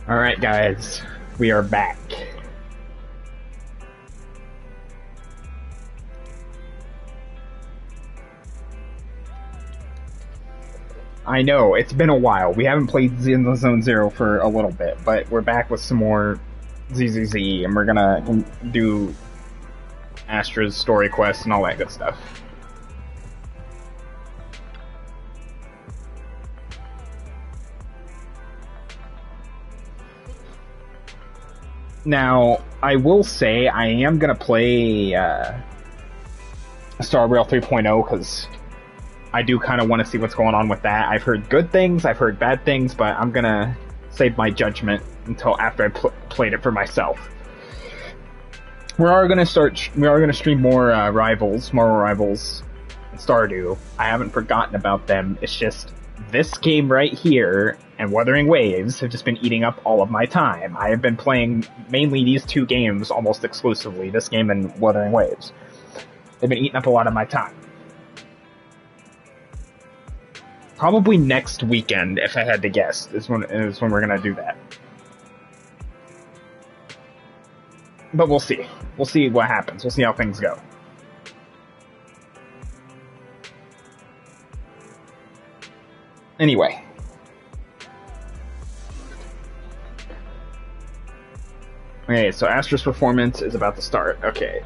Alright guys, we are back. I know, it's been a while. We haven't played Zenless Zone Zero for a little bit, but we're back with some more ZZZ, and we're gonna do Astra's story quest and all that good stuff. Now, I will say I am gonna play Star Rail 3.0 because I do kind of want to see what's going on with that. I've heard good things, I've heard bad things, but I'm gonna save my judgment until after I played it for myself. We are gonna stream more Rivals, Marvel Rivals, and Stardew. I haven't forgotten about them. It's just this game right here and Wuthering Waves have just been eating up all of my time. I have been playing mainly these two games almost exclusively, this game and Wuthering Waves. They've been eating up a lot of my time. Probably next weekend, if I had to guess, is when we're gonna do that. But we'll see. We'll see what happens. We'll see how things go. Anyway. Okay, so Astra's performance is about to start. Okay.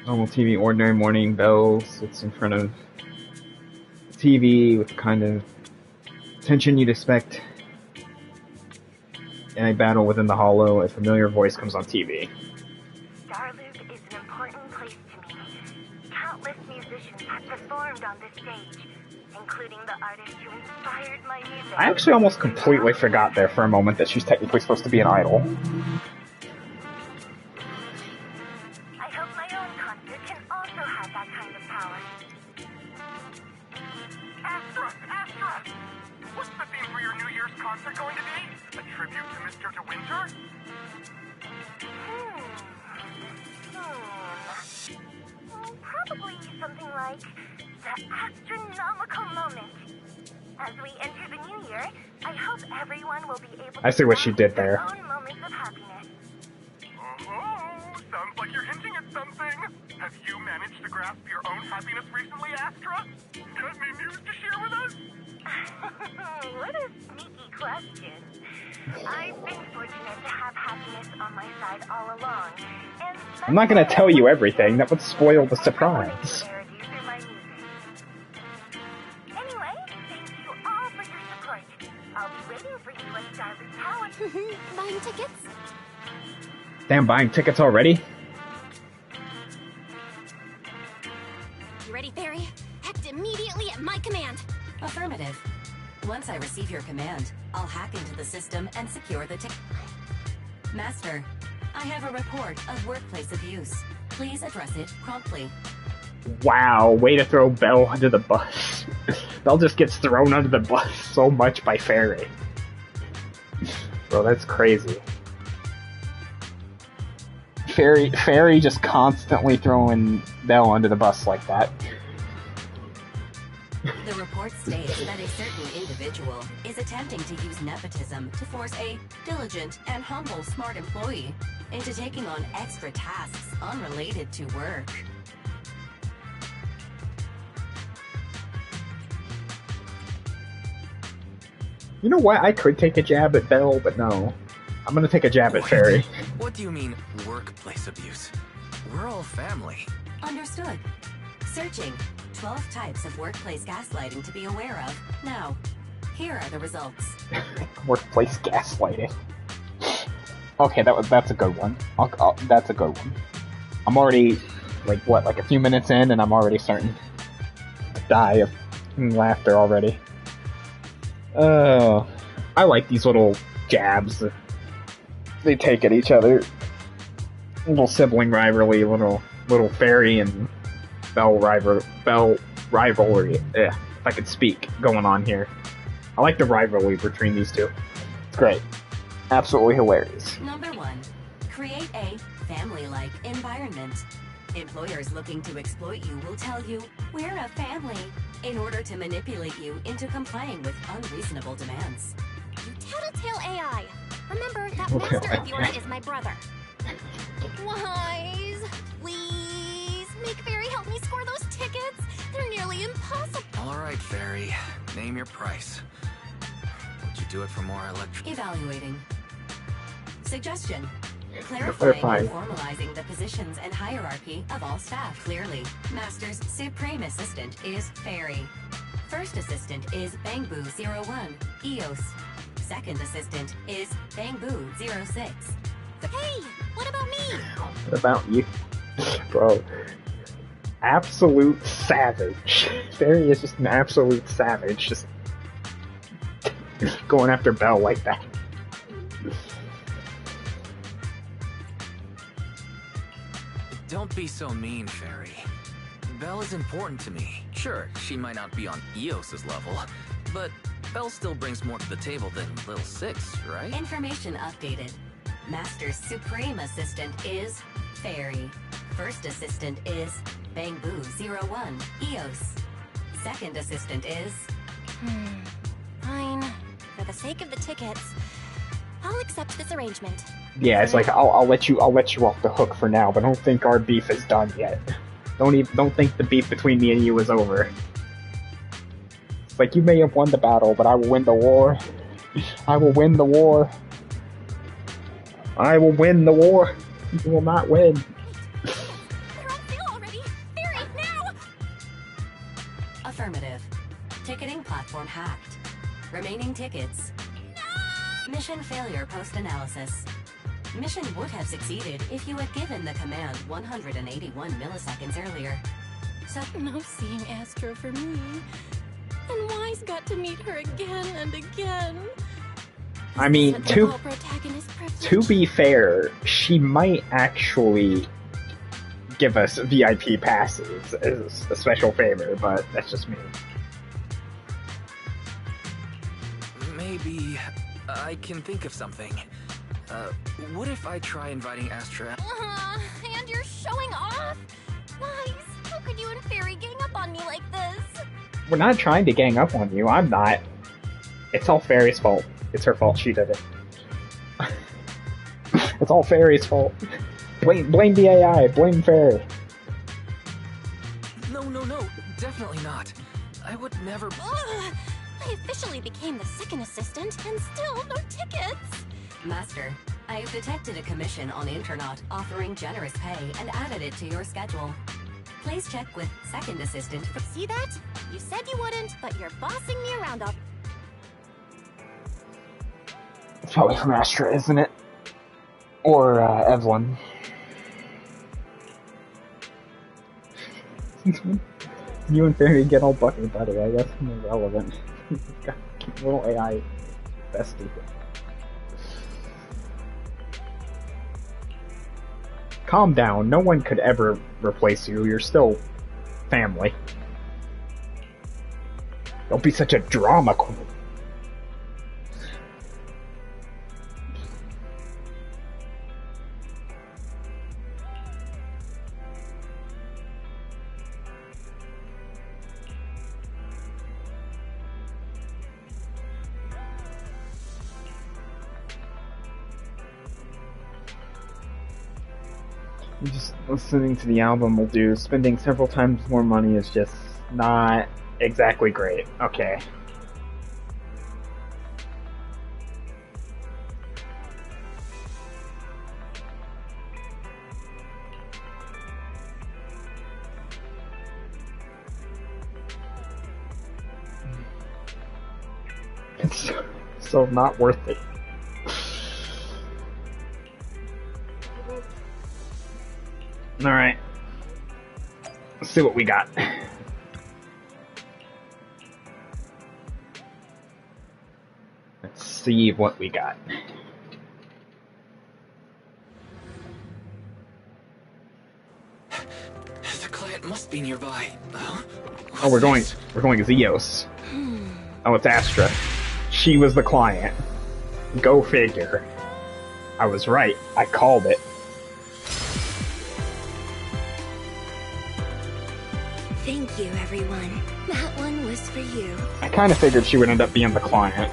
Normal TV, ordinary morning. Belle sits in front of the TV with the kind of tension you'd expect in a battle within the hollow. A familiar voice comes on TV. Starloop is an important place to me. Countless musicians have performed on this stage, including the artist who inspired my music. I actually almost completely forgot there for a moment that she's technically supposed to be an idol. Probably something like the astronomical moment. As we enter the new year, I hope everyone will be able to I see what she did there. their own moments of happiness. Oh, sounds like you're hinting at something. Have you managed to grasp your own happiness recently, Astra? Any news to share with us? What a sneaky question. I've been fortunate to have happiness on my side all along. And I'm not gonna tell you everything, that would spoil the surprise. Anyway, thank you all for your support. I'll be waiting for you at Starboard Tower. Buying tickets? Damn, buying tickets already? You ready, Fairy? Act immediately at my command. Affirmative. Once I receive your command, I'll hack into the system and secure the ticket. Master, I have a report of workplace abuse. Please address it promptly. Wow, way to throw Belle under the bus. Belle just gets thrown under the bus so much by Fairy. Bro, that's crazy. Fairy just constantly throwing Belle under the bus like that. The report states that a certain individual is attempting to use nepotism to force a diligent and humble smart employee into taking on extra tasks unrelated to work. You know what? I could take a jab at Belle, but no. I'm gonna take a jab at Fairy. What do you mean, workplace abuse? We're all family. Understood. Searching. 12 types of workplace gaslighting to be aware of. Now, here are the results. Workplace gaslighting. Okay, that's a good one. That's a good one. I'm already, like a few minutes in, and I'm already starting to die of laughter already. I like these little jabs that they take at each other. Little sibling rivalry, little Fairy and Belle rivalry. Yeah, if I could speak, going on here. I like the rivalry between these two. It's great. Absolutely hilarious. Number 1. Create a family-like environment. Employers looking to exploit you will tell you, "We're a family," in order to manipulate you into complying with unreasonable demands. You tattletale AI. Remember, that master of yours is my brother. Wise, please, make Fairy help me score those tickets. They're nearly impossible. Alright, Fairy. Name your price. Would you do it for more Evaluating. Suggestion. Clarifying and formalizing the positions and hierarchy of all staff clearly. Master's Supreme Assistant is Fairy. First Assistant is Bangboo 01, EOS. Second Assistant is Bangboo 06. Hey, what about me? What about you? Bro. Absolute savage. Fairy is just an absolute savage. Just going after Belle like that. Don't be so mean, Fairy. Belle is important to me. Sure, she might not be on EOS's level, but Belle still brings more to the table than Lil Six, right? Information updated. Master's Supreme Assistant is Fairy. First Assistant is Bangboo 01, EOS. Second Assistant is... Fine. For the sake of the tickets, I'll accept this arrangement. Yeah, it's like I'll let you off the hook for now, but don't think our beef is done yet. Don't think the beef between me and you is over. It's like you may have won the battle, but I will win the war. I will win the war. I will win the war. You will not win. They're on sale already. Fairy, now! Affirmative. Ticketing platform hacked. Remaining tickets. No! Mission failure post-analysis. Mission would have succeeded if you had given the command 181 milliseconds earlier. So No seeing Astra for me. And Wise got to meet her again and again. I mean, Protagonist privilege. to be fair, she might actually give us VIP passes as a special favor, but that's just me. Maybe I can think of something. What if I try inviting Astra? And you're showing off? Wise, how could you and Fairy gang up on me like this? We're not trying to gang up on you. I'm not. It's all Fairy's fault. It's her fault. She did it. It's all Fairy's fault. Blame the AI. Blame Fairy. No, definitely not. I would never... Ugh, I officially became the second assistant and still no tickets. Master, I have detected a commission on Internet offering generous pay and added it to your schedule. Please check with second assistant for... See that? You said you wouldn't, but you're bossing me around all... It's probably from Astra, isn't it? Or Evelyn. You and Fairy get all buddy buddy. I guess it's irrelevant. Little AI bestie. Calm down. No one could ever replace you. You're still family. Don't be such a drama queen. Just listening to the album will do. Spending several times more money is just not exactly great. Okay. It's so not worth it. Alright. Let's see what we got. Let's see what we got. The client must be nearby. Oh, we're going Zeos. Oh, it's Astra. She was the client. Go figure. I was right. I called it. Thank you, everyone. That one was for you. I kind of figured she would end up being the client.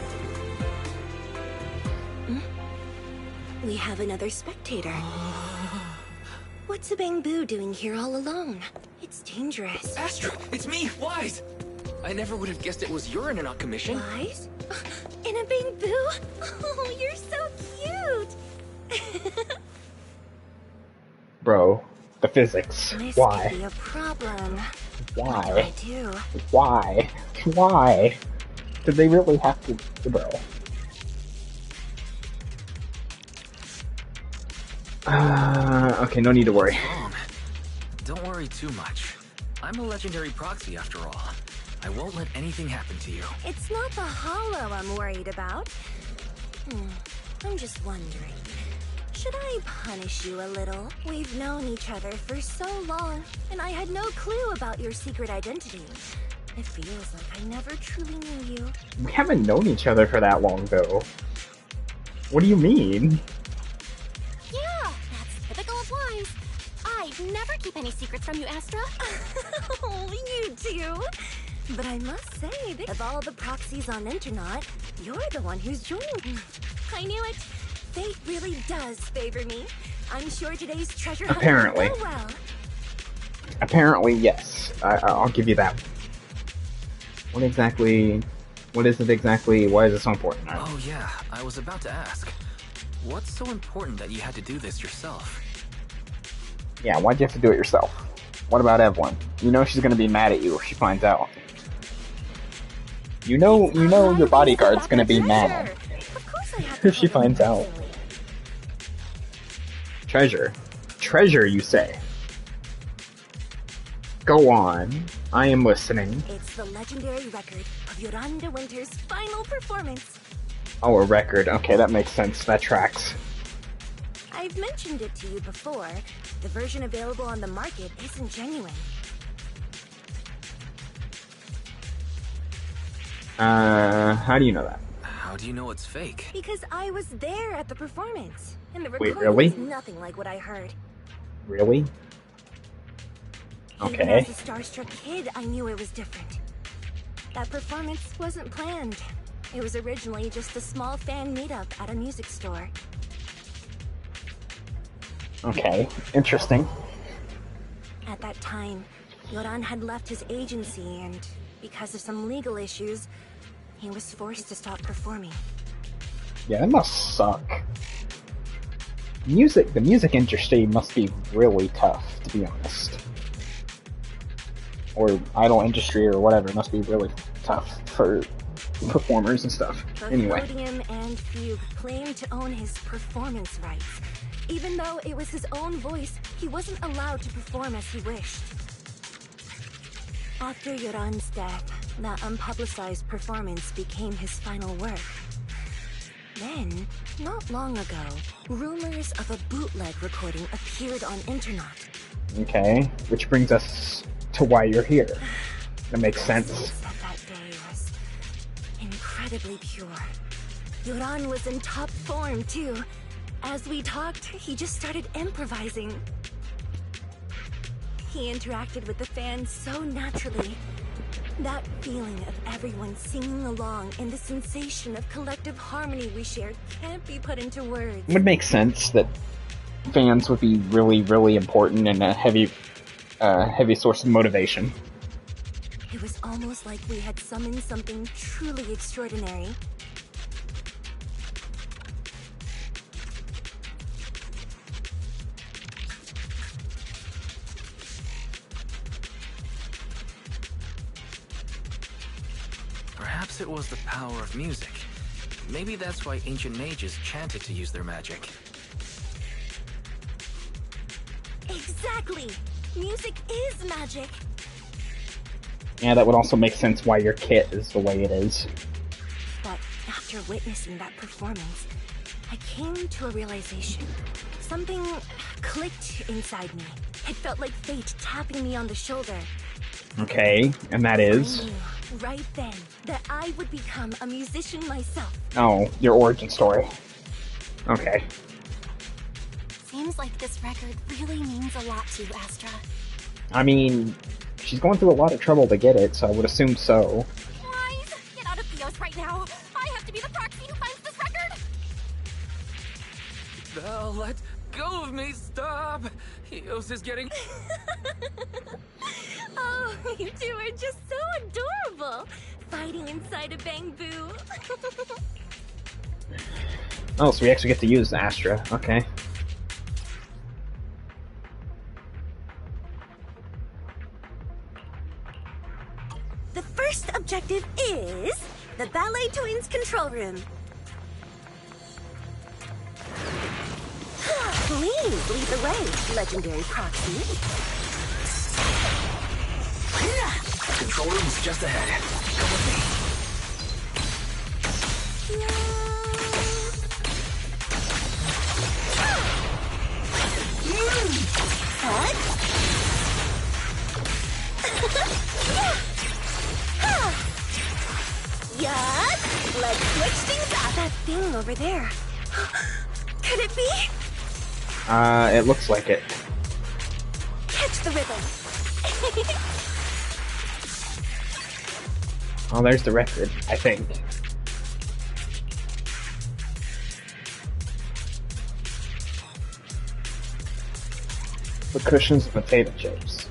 We have another spectator. What's a Bang-Boo doing here all alone? It's dangerous. Astra, it's me, Wise. I never would have guessed it was your internet commission. Wise? In a Bang-Boo? Oh, you're so cute! Bro, the physics. This Why? could be a problem. Why? What do I do? Why? Why? Did they really have to... Bro. Okay, no need to worry. Wrong. Don't worry too much. I'm a legendary proxy after all. I won't let anything happen to you. It's not the hollow I'm worried about. I'm just wondering. Should I punish you a little? We've known each other for so long, and I had no clue about your secret identity. It feels like I never truly knew you. We haven't known each other for that long, though. What do you mean? Yeah, that's typical of Wise. I'd never keep any secrets from you, Astra. Oh, you do? But I must say that of all the proxies on Internet, you're the one who's joined. I knew it. Fate really does favor me. I'm sure today's treasure hunt Apparently. will go well. Apparently, yes. I'll give you that. What is it exactly? Why is it so important? Oh yeah, I was about to ask. What's so important that you had to do this yourself? Yeah, why'd you have to do it yourself? What about Evelyn? You know she's gonna be mad at you if she finds out. You know your bodyguard's gonna be mad Of course I have to if she tell them finds out. personally. Treasure. Treasure, you say? Go on. I am listening. It's the legendary record of Yolanda Winter's final performance. Oh, a record. Okay, that makes sense. That tracks. I've mentioned it to you before. The version available on the market isn't genuine. How do you know that? How do you know it's fake? Because I was there at the performance, and the Wait, recording really? was nothing like what I heard. Really? Even Okay. as a starstruck kid, I knew it was different. That performance wasn't planned. It was originally just a small fan meetup at a music store. Okay. Interesting. At that time, Yoran had left his agency, and because of some legal issues, he was forced to stop performing. Yeah, that must suck. The music industry must be really tough, to be honest. Or idol industry or whatever must be really tough for performers and stuff. Both Anyway. Podium and Fugue claimed to own his performance rights. Even though it was his own voice, he wasn't allowed to perform as he wished. After Yoran's death, that unpublicized performance became his final work. Then, not long ago, rumors of a bootleg recording appeared on internet. Okay. Which brings us to why you're here. That makes sense. That day was incredibly pure. Yoran was in top form, too. As we talked, he just started improvising. He interacted with the fans so naturally. That feeling of everyone singing along and the sensation of collective harmony we shared can't be put into words. It would make sense that fans would be really, really important and a heavy source of motivation. It was almost like we had summoned something truly extraordinary. Perhaps it was the power of music. Maybe that's why ancient mages chanted to use their magic. Exactly! Music is magic! Yeah, that would also make sense why your kit is the way it is. But after witnessing that performance, I came to a realization. Something clicked inside me. It felt like fate tapping me on the shoulder. Okay, and that I is? knew, right then, that I would become a musician myself. Oh, your origin story. Okay. Seems like this record really means a lot to you, Astra. I mean, she's going through a lot of trouble to get it, so I would assume so. Wise, get out of Theos right now. I have to be the proxy who finds this record. Belle, let go of me, stop! Eos is getting... Oh, you two are just so adorable. Fighting inside a bamboo. Oh, so we actually get to use Astra. Okay. The first objective is the Ballet Twins control room. Please lead the way, legendary proxy. Control room's just ahead. Come with me. What? Yuck! Let's switch things up. That thing over there. Could it be? It looks like it. Catch the rhythm. Oh, there's the record, I think. The cushions and potato chips.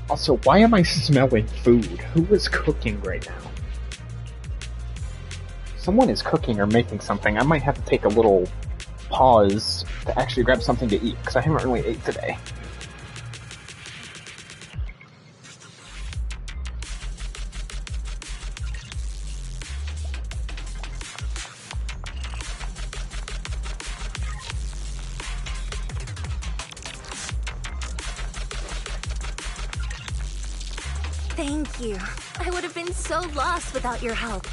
Also, why am I smelling food? Who is cooking right now? Someone is cooking or making something. I might have to take a little pause to actually grab something to eat, because I haven't really ate today. Thank you. I would have been so lost without your help.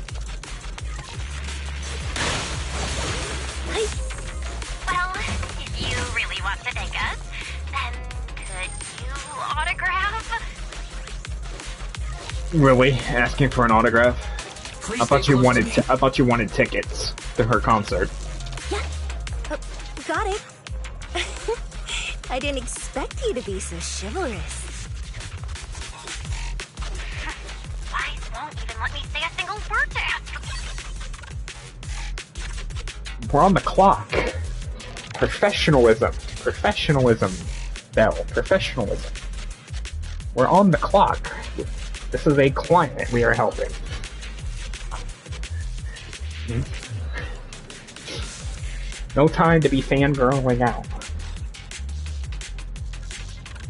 Well, if you really want to thank us, then could you autograph? Really? Asking for an autograph? Please I thought stay you close wanted. to me. I thought you wanted tickets to her concert. Yeah. Got it. I didn't expect you to be so chivalrous. Wise won't even let me say a single word to ask. We're on the clock. Professionalism. Professionalism. Bell. Professionalism. We're on the clock. This is a client we are helping. No time to be fangirling out.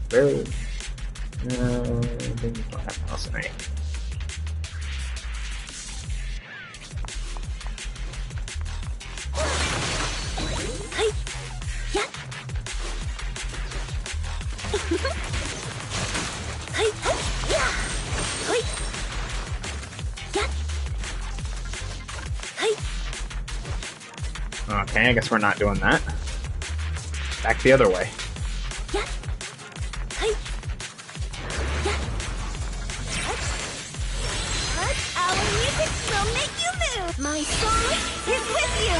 Very. Fascinating. Hey. Yeah. Hey. Yeah. Hey. Yeah. Hey. Okay, I guess we're not doing that. Back the other way. Yeah. Hey. Yeah. But our music will make you move. My song is with you.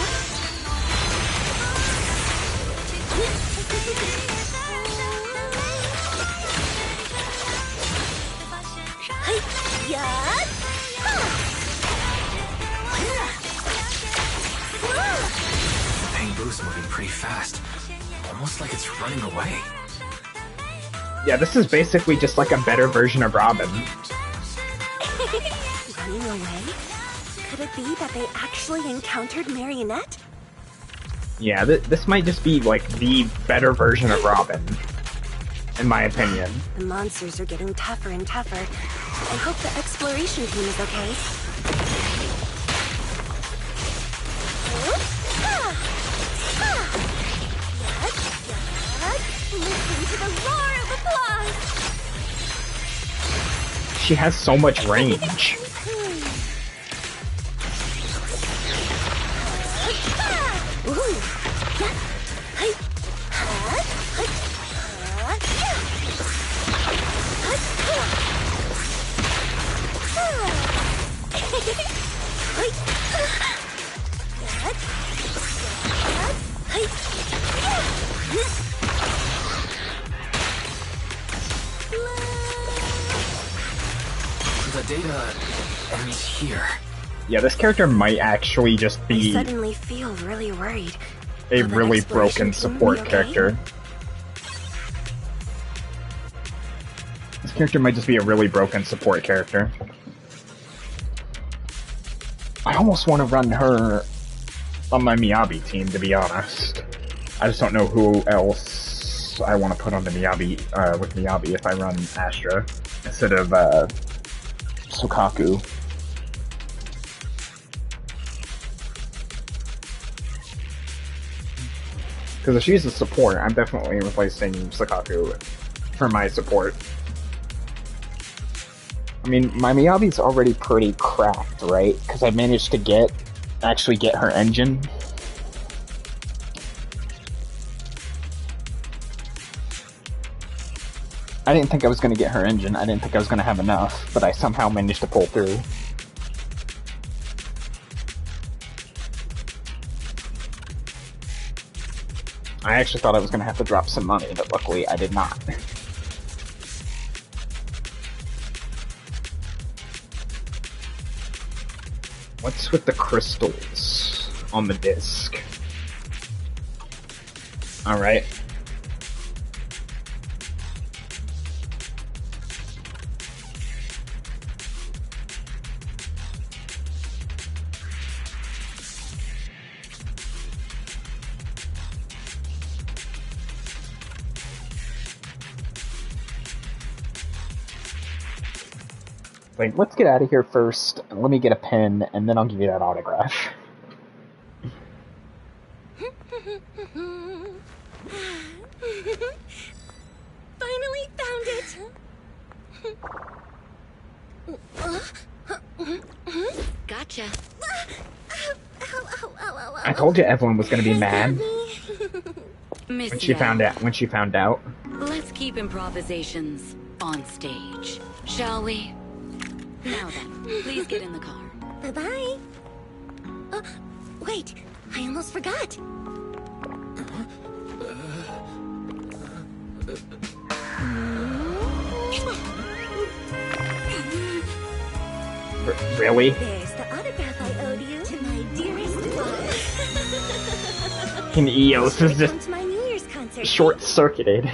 Hey. Yeah. Pain Boo's moving pretty fast. Almost like it's running away. Yeah, this is basically just like a better version of Robin. Running away? Could it be that they actually encountered Marionette? Yeah, this might just be like the better version of Robin, in my opinion. The monsters are getting tougher and tougher. I hope the exploration team is okay. Listen to the roar of applause! She has so much range. data ends here. Yeah, this character might actually just I be suddenly feel really worried. a Will that really exploration broken team support be okay? character. This character might just be a really broken support character. I almost want to run her on my Miyabi team, to be honest. I just don't know who else I want to put on the Miyabi, with Miyabi if I run Astra instead of, Sukaku. Because if she's a support, I'm definitely replacing Sukaku for my support. I mean, my Miyabi's already pretty cracked, right? Because I managed to actually get her engine. I didn't think I was going to get her engine. I didn't think I was going to have enough, but I somehow managed to pull through. I actually thought I was going to have to drop some money, but luckily I did not. What's with the crystals on the disc? Alright. Like, let's get out of here first. Let me get a pen, and then I'll give you that autograph. Finally found it! Gotcha. I told you Evelyn was gonna be mad Miss when she found out. Let's keep improvisations on stage, shall we? Now then, please get in the car. Bye-bye. Wait, I almost forgot. Really? There's the autograph I owed you to my dearest one. And Eos is Come just to my New Year's concert. short-circuited.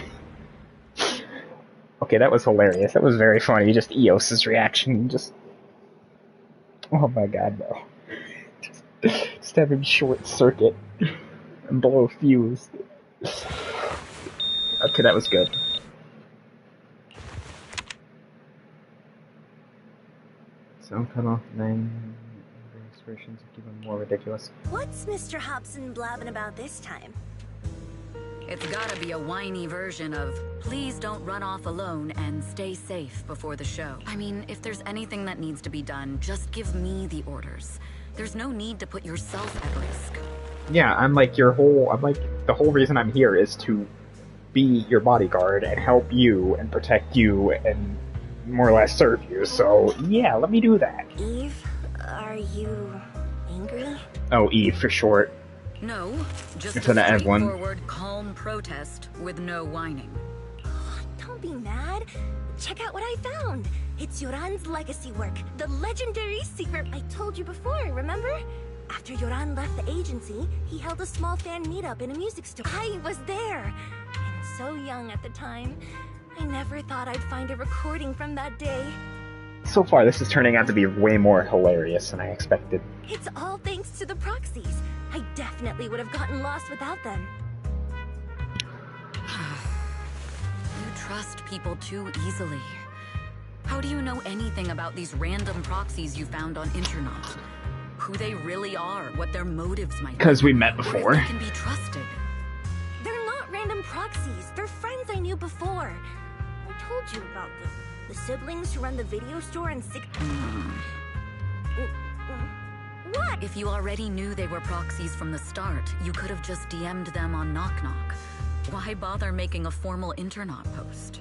Okay, that was hilarious. That was very funny. Just Eos's reaction, just... Oh my god, no. Just have him short-circuit and blow a fuse. Okay, that was good. So cut off the name. The expressions are even more ridiculous. What's Mr. Hobson blabbing about this time? It's gotta be a whiny version of, please don't run off alone and stay safe before the show. I mean, if there's anything that needs to be done, just give me the orders. There's no need to put yourself at risk. Yeah, I'm like the whole reason I'm here is to be your bodyguard and help you and protect you and more or less serve you, so yeah, let me do that. Eve, are you angry? Oh, Eve for short. No, just Instead a of Evelyn. straightforward, calm protest with no whining. Don't be mad. Check out what I found. It's Yoran's legacy work, the legendary secret I told you before, remember? After Yoran left the agency, he held a small fan meetup in a music store. I was there, and so young at the time. I never thought I'd find a recording from that day. So far, this is turning out to be way more hilarious than I expected. It's all thanks to the proxies. I definitely would have gotten lost without them. You trust people too easily. How do you know anything about these random proxies you found on internet? Who they really are, what their motives might be. Because we met Or if before. they can be trusted. They're not random proxies. They're friends I knew before. I told you about them. The siblings who run the video store and What? If you already knew they were proxies from the start, you could have just DM'd them on Knock Knock. Why bother making a formal internet post?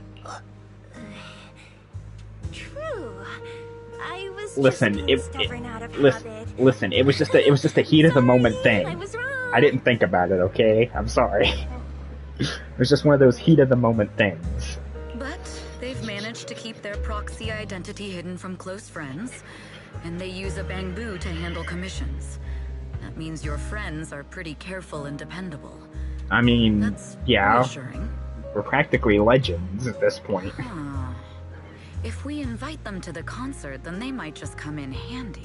True. I was Listen, just being stubborn out of habit. listen. It was just a heat of the moment thing. I was wrong. I didn't think about it. Okay, I'm sorry. It was just one of those heat of the moment things. But they've managed to keep their proxy identity hidden from close friends, and they use a bamboo to handle commissions. That means your friends are pretty careful and dependable. I mean, That's yeah, reassuring. we're practically legends at this point. Huh. If we invite them to the concert, then they might just come in handy.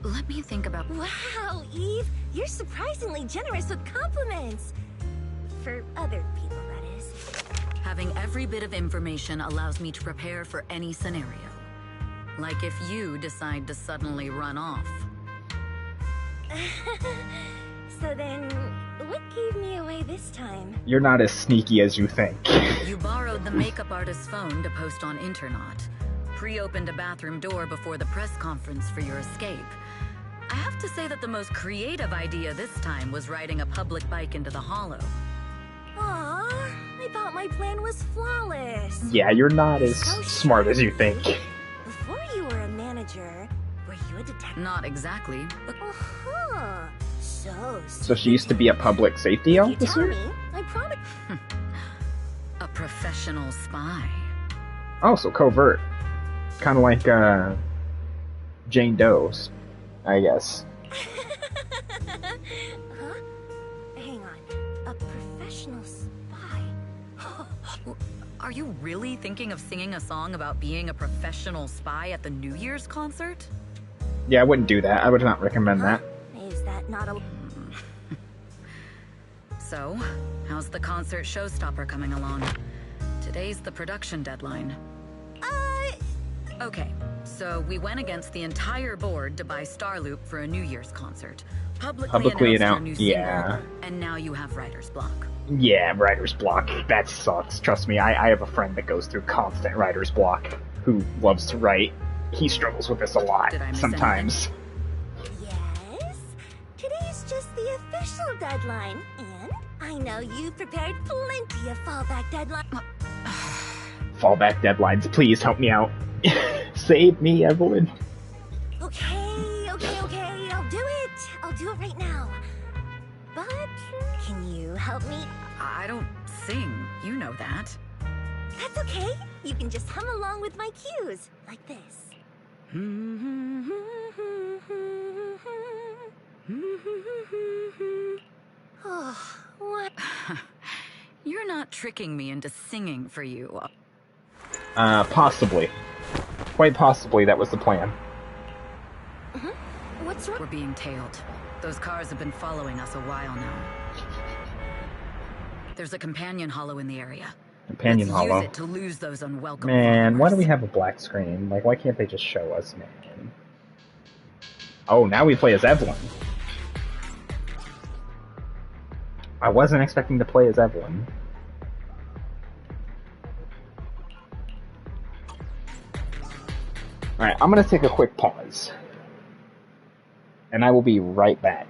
Let me think about... Wow, Eve, you're surprisingly generous with compliments. For other people, that is. Having every bit of information allows me to prepare for any scenario. Like if you decide to suddenly run off. So then, what gave me away this time? You're not as sneaky as you think. You borrowed the makeup artist's phone to post on Internaut. Pre-opened a bathroom door before the press conference for your escape. I have to say that the most creative idea this time was riding a public bike into the hollow. Aw, I thought my plan was flawless. Yeah, you're not as So smart as you think. Before you were a manager, were you a detective? Not exactly, but Uh-huh. So she used to be a public safety You tell officer? me, I promise. a professional spy. Oh, so covert. Kind of like, Jane Doe's, I guess. Huh? Hang on. A professional spy. Are you really thinking of singing a song about being a professional spy at the New Year's concert? Yeah, I wouldn't do that. I would not recommend that. Is that not a... So, how's the concert showstopper coming along? Today's the production deadline. Okay, so we went against the entire board to buy Starloop for a New Year's concert. Publicly announced your new single, and now you have writer's block. Yeah, writer's block. That sucks. Trust me, I have a friend that goes through constant writer's block who loves to write. He struggles with this a lot Did I miss sometimes. Yes? Today's just the official deadline, and I know you've prepared plenty of fallback deadlines. Fallback deadlines, please help me out. Save me, Evelyn. Okay, I'll do it right now. But can you help me? I don't sing, you know that. That's okay. You can just hum along with my cues, like this. Oh, what? You're not tricking me into singing for you. Possibly. Quite possibly that was the plan. What's wrong? We're being tailed. Those cars have been following us a while now. There's a companion hollow in the area. Companion Let's hollow. use it to lose those unwelcome Man, why do we followers. have a black screen? Like, why can't they just show us, man? Oh, now we play as Evelyn. I wasn't expecting to play as Evelyn. Alright, I'm gonna take a quick pause. And I will be right back.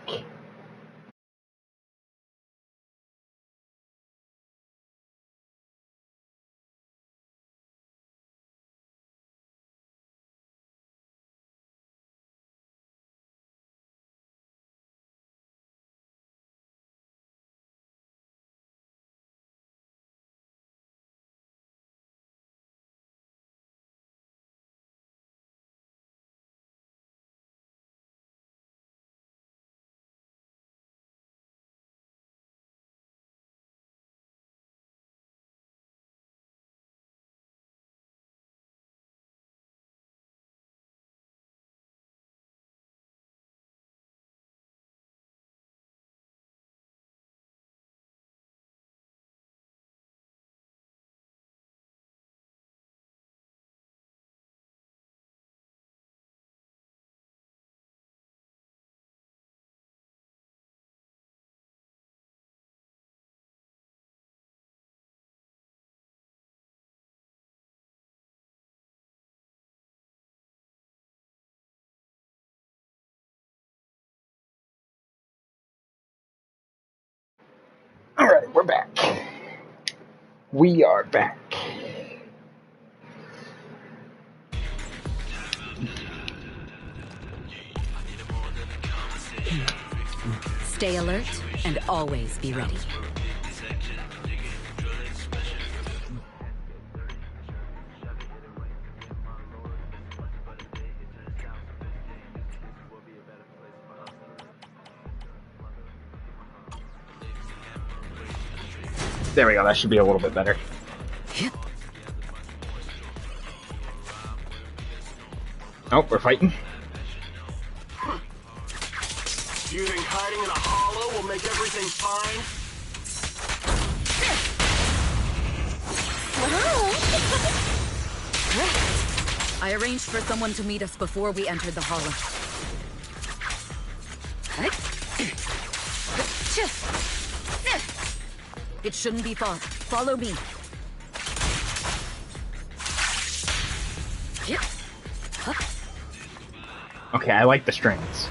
Alright, we're back. We are back. Stay alert and always be ready. There we go, that should be a little bit better. Oh, we're fighting. You think hiding in a hollow will make everything fine? I arranged for someone to meet us before we entered the hollow. It shouldn't be far. Follow me. Okay, I like the strings.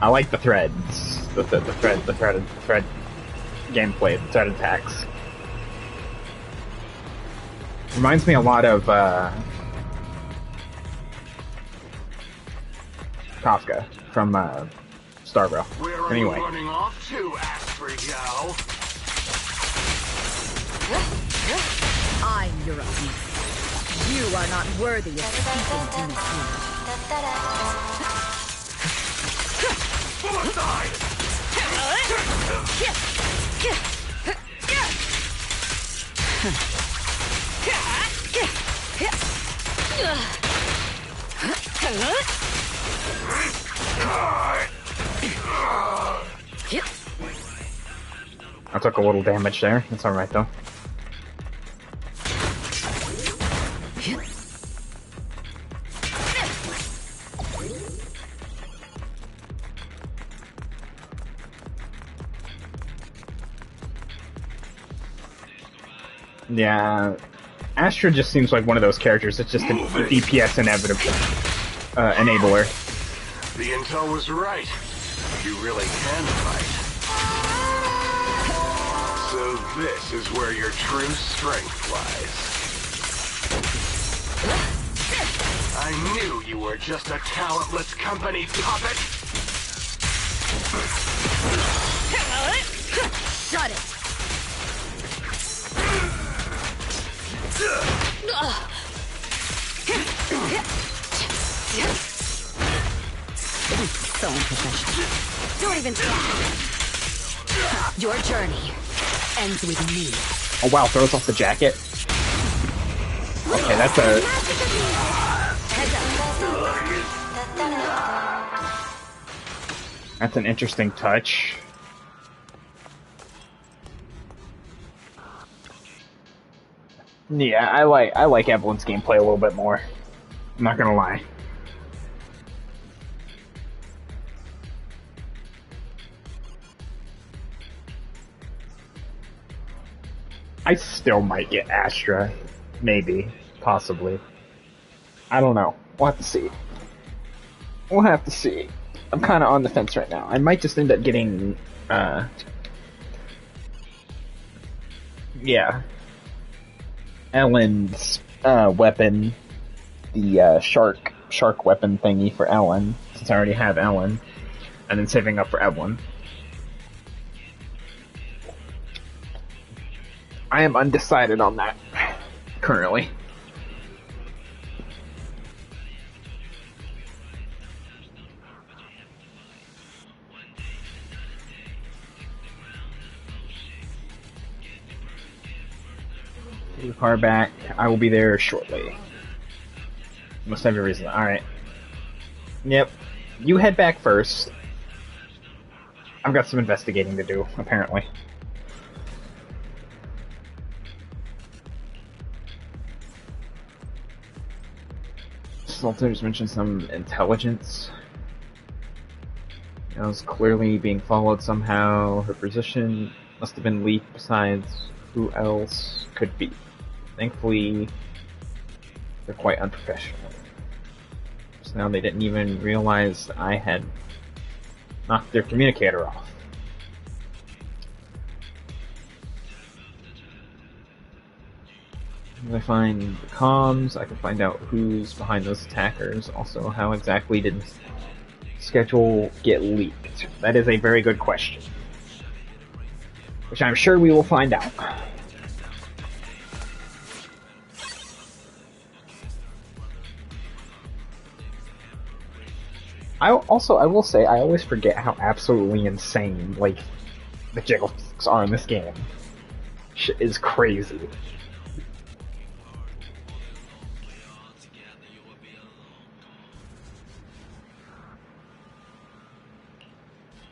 I like the threads. The thread gameplay, the thread attacks. Reminds me a lot of Kafka from Starbro. Where Anyway. are you running off to, Astrid Gal? I'm your opponent. You are not worthy of speaking to me Full aside! I took a little damage there. That's alright though. Yeah, Astra just seems like one of those characters that's just a DPS enabler. The intel was right. You really can fight. So this is where your true strength lies. I knew you were just a talentless company puppet. Shut it! So unprofessional. Don't even try. Your journey ends with me. Oh wow, throws off the jacket. Okay, that's a... That's an interesting touch. Yeah, I like Evelyn's gameplay a little bit more. I'm not gonna lie. I still might get Astra. Maybe. Possibly. I don't know. We'll have to see. We'll have to see. I'm kind of on the fence right now. I might just end up getting, yeah. Ellen's, weapon. The, shark weapon thingy for Ellen. Since I already have Ellen. And then saving up for Evelyn. I am undecided on that. Currently. Take your car back. I will be there shortly. Must have your reason. Alright. Yep. You head back first. I've got some investigating to do, apparently. Salter's mentioned some intelligence. It was clearly being followed somehow. Her position must have been leaked. Besides, who else could be? Thankfully, they're quite unprofessional. So now they didn't even realize I had knocked their communicator off. If I find the comms, I can find out who's behind those attackers. Also, how exactly did schedule get leaked? That is a very good question. Which I'm sure we will find out. I will say, I always forget how absolutely insane, like, the jiggles are in this game. Shit is crazy.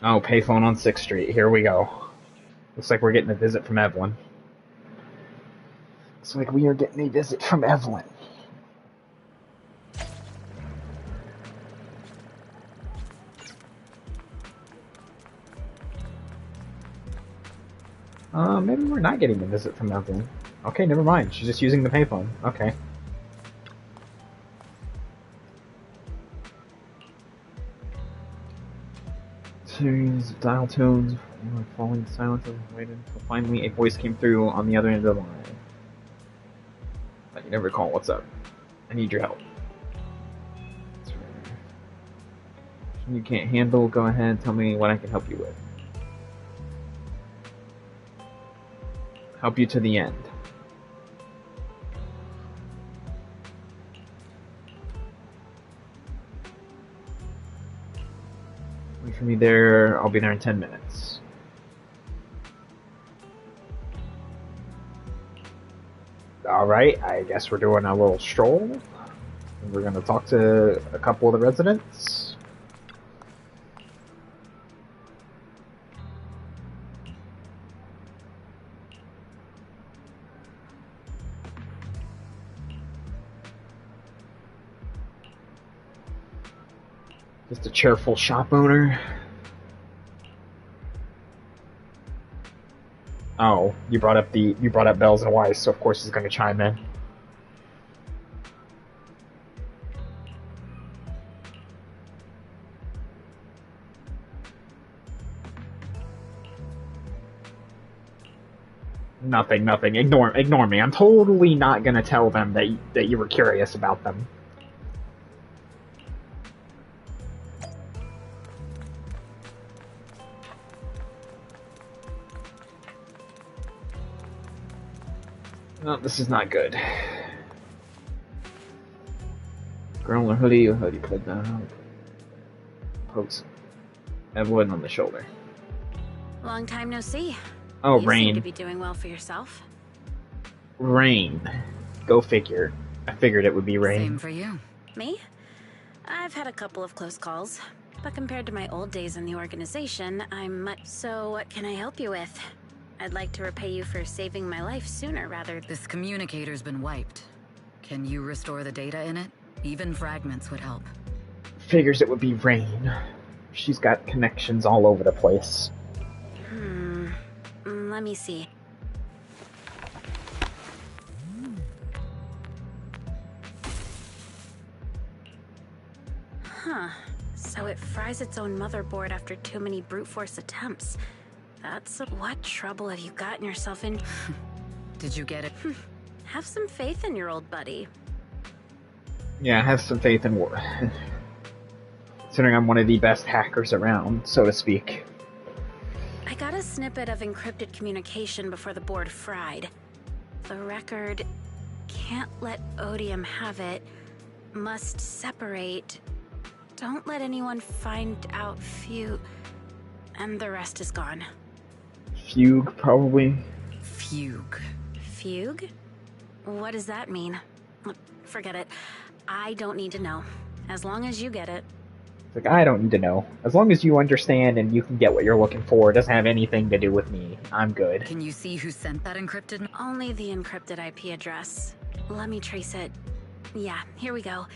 Oh, payphone on 6th Street. Here we go. Looks like we're getting a visit from Evelyn. Looks like we are getting a visit from Evelyn. Maybe we're not getting a visit from Evelyn. Okay, never mind. She's just using the payphone. Okay. Series of dial tones, falling silence and waited until finally a voice came through on the other end of the line. I can never call. What's up? I need your help. You can't handle, go ahead, tell me what I can help you with. Help you to the end. Wait for me there, I'll be there in 10 minutes. Alright, I guess we're doing a little stroll. We're gonna talk to a couple of the residents. Just a cheerful shop owner. Oh, you brought up Bells and Weiss, so of course he's gonna chime in. Nothing. Ignore me. I'm totally not gonna tell them that you were curious about them. No, this is not good. Girl in a hoodie put down. Pokes Evelyn on the shoulder. Long time no see. Oh, you Rain. seem to be doing well for yourself. Rain. Go figure. I figured it would be Rain. Same for you. Me? I've had a couple of close calls, but compared to my old days in the organization, I'm much... So what can I help you with? I'd like to repay you for saving my life sooner rather... This communicator's been wiped. Can you restore the data in it? Even fragments would help. Figures it would be Rain. She's got connections all over the place. Let me see. Huh. So it fries its own motherboard after too many brute force attempts. What trouble have you gotten yourself in? Did you get it? Have some faith in your old buddy. Yeah, have some faith in war. Considering I'm one of the best hackers around, so to speak. I got a snippet of encrypted communication before the board fried. The record can't let Odium have it. Must separate. Don't let anyone find out and the rest is gone. Fugue, probably. Fugue. Fugue? What does that mean? Forget it. I don't need to know. As long as you get it. Like, I don't need to know. As long as you understand and you can get what you're looking for, it doesn't have anything to do with me. I'm good. Can you see who sent that encrypted? Only the encrypted IP address. Let me trace it. Yeah, here we go.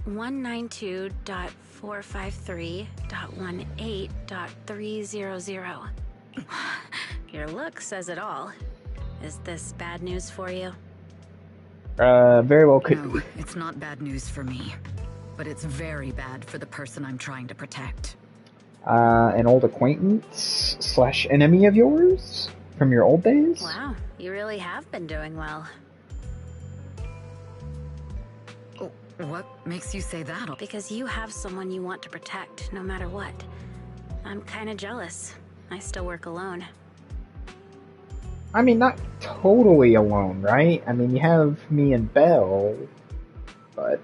192.453.18.300. Your look says it all. Is this bad news for you? Very well could No, be. it's not bad news for me. But it's very bad for the person I'm trying to protect. An old acquaintance / enemy of yours? From your old days? Wow, you really have been doing well. Oh, what makes you say that? Because you have someone you want to protect, no matter what. I'm kinda jealous. I still work alone. I mean, not totally alone, right? I mean, you have me and Belle, but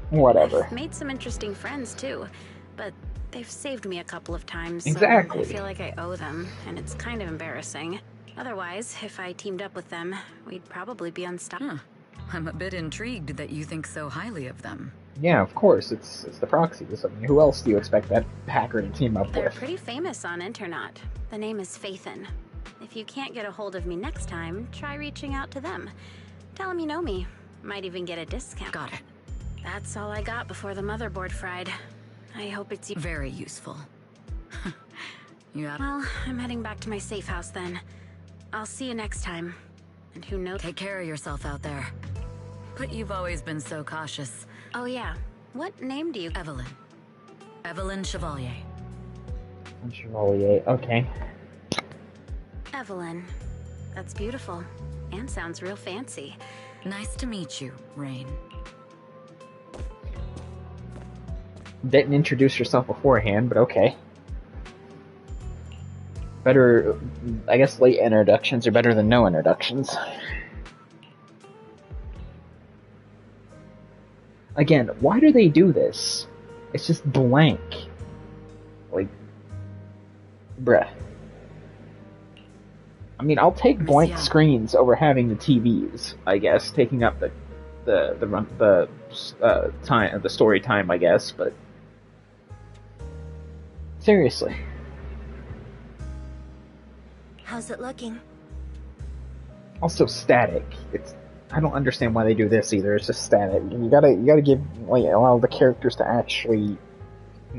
whatever. I've made some interesting friends, too. But they've saved me a couple of times, Exactly. so I feel like I owe them, and it's kind of embarrassing. Otherwise, if I teamed up with them, we'd probably be unstoppable. I'm a bit intrigued that you think so highly of them. Yeah, of course, it's the proxies. I mean, who else do you expect that hacker to team up They're with? pretty famous on Internaut. The name is Phaethon. If you can't get a hold of me next time, try reaching out to them. Tell them you know me. Might even get a discount. Got it. That's all I got before the motherboard fried. I hope it's Very useful. Well, I'm heading back to my safe house then. I'll see you next time. And who knows? Take care of yourself out there. But you've always been so cautious. Oh yeah. What name do you... Evelyn. Evelyn Chevalier. Chevalier, okay. Evelyn. That's beautiful. And sounds real fancy. Nice to meet you, Rain. Didn't introduce yourself beforehand, but okay. Better, I guess late introductions are better than no introductions. Again, why do they do this? It's just blank. Like, bruh. I mean, I'll take blank screens over having the TVs, I guess, taking up the time, the story time, I guess, but seriously. How's it looking? Also static. I don't understand why they do this either. It's just static. You gotta give, like, allow the characters to actually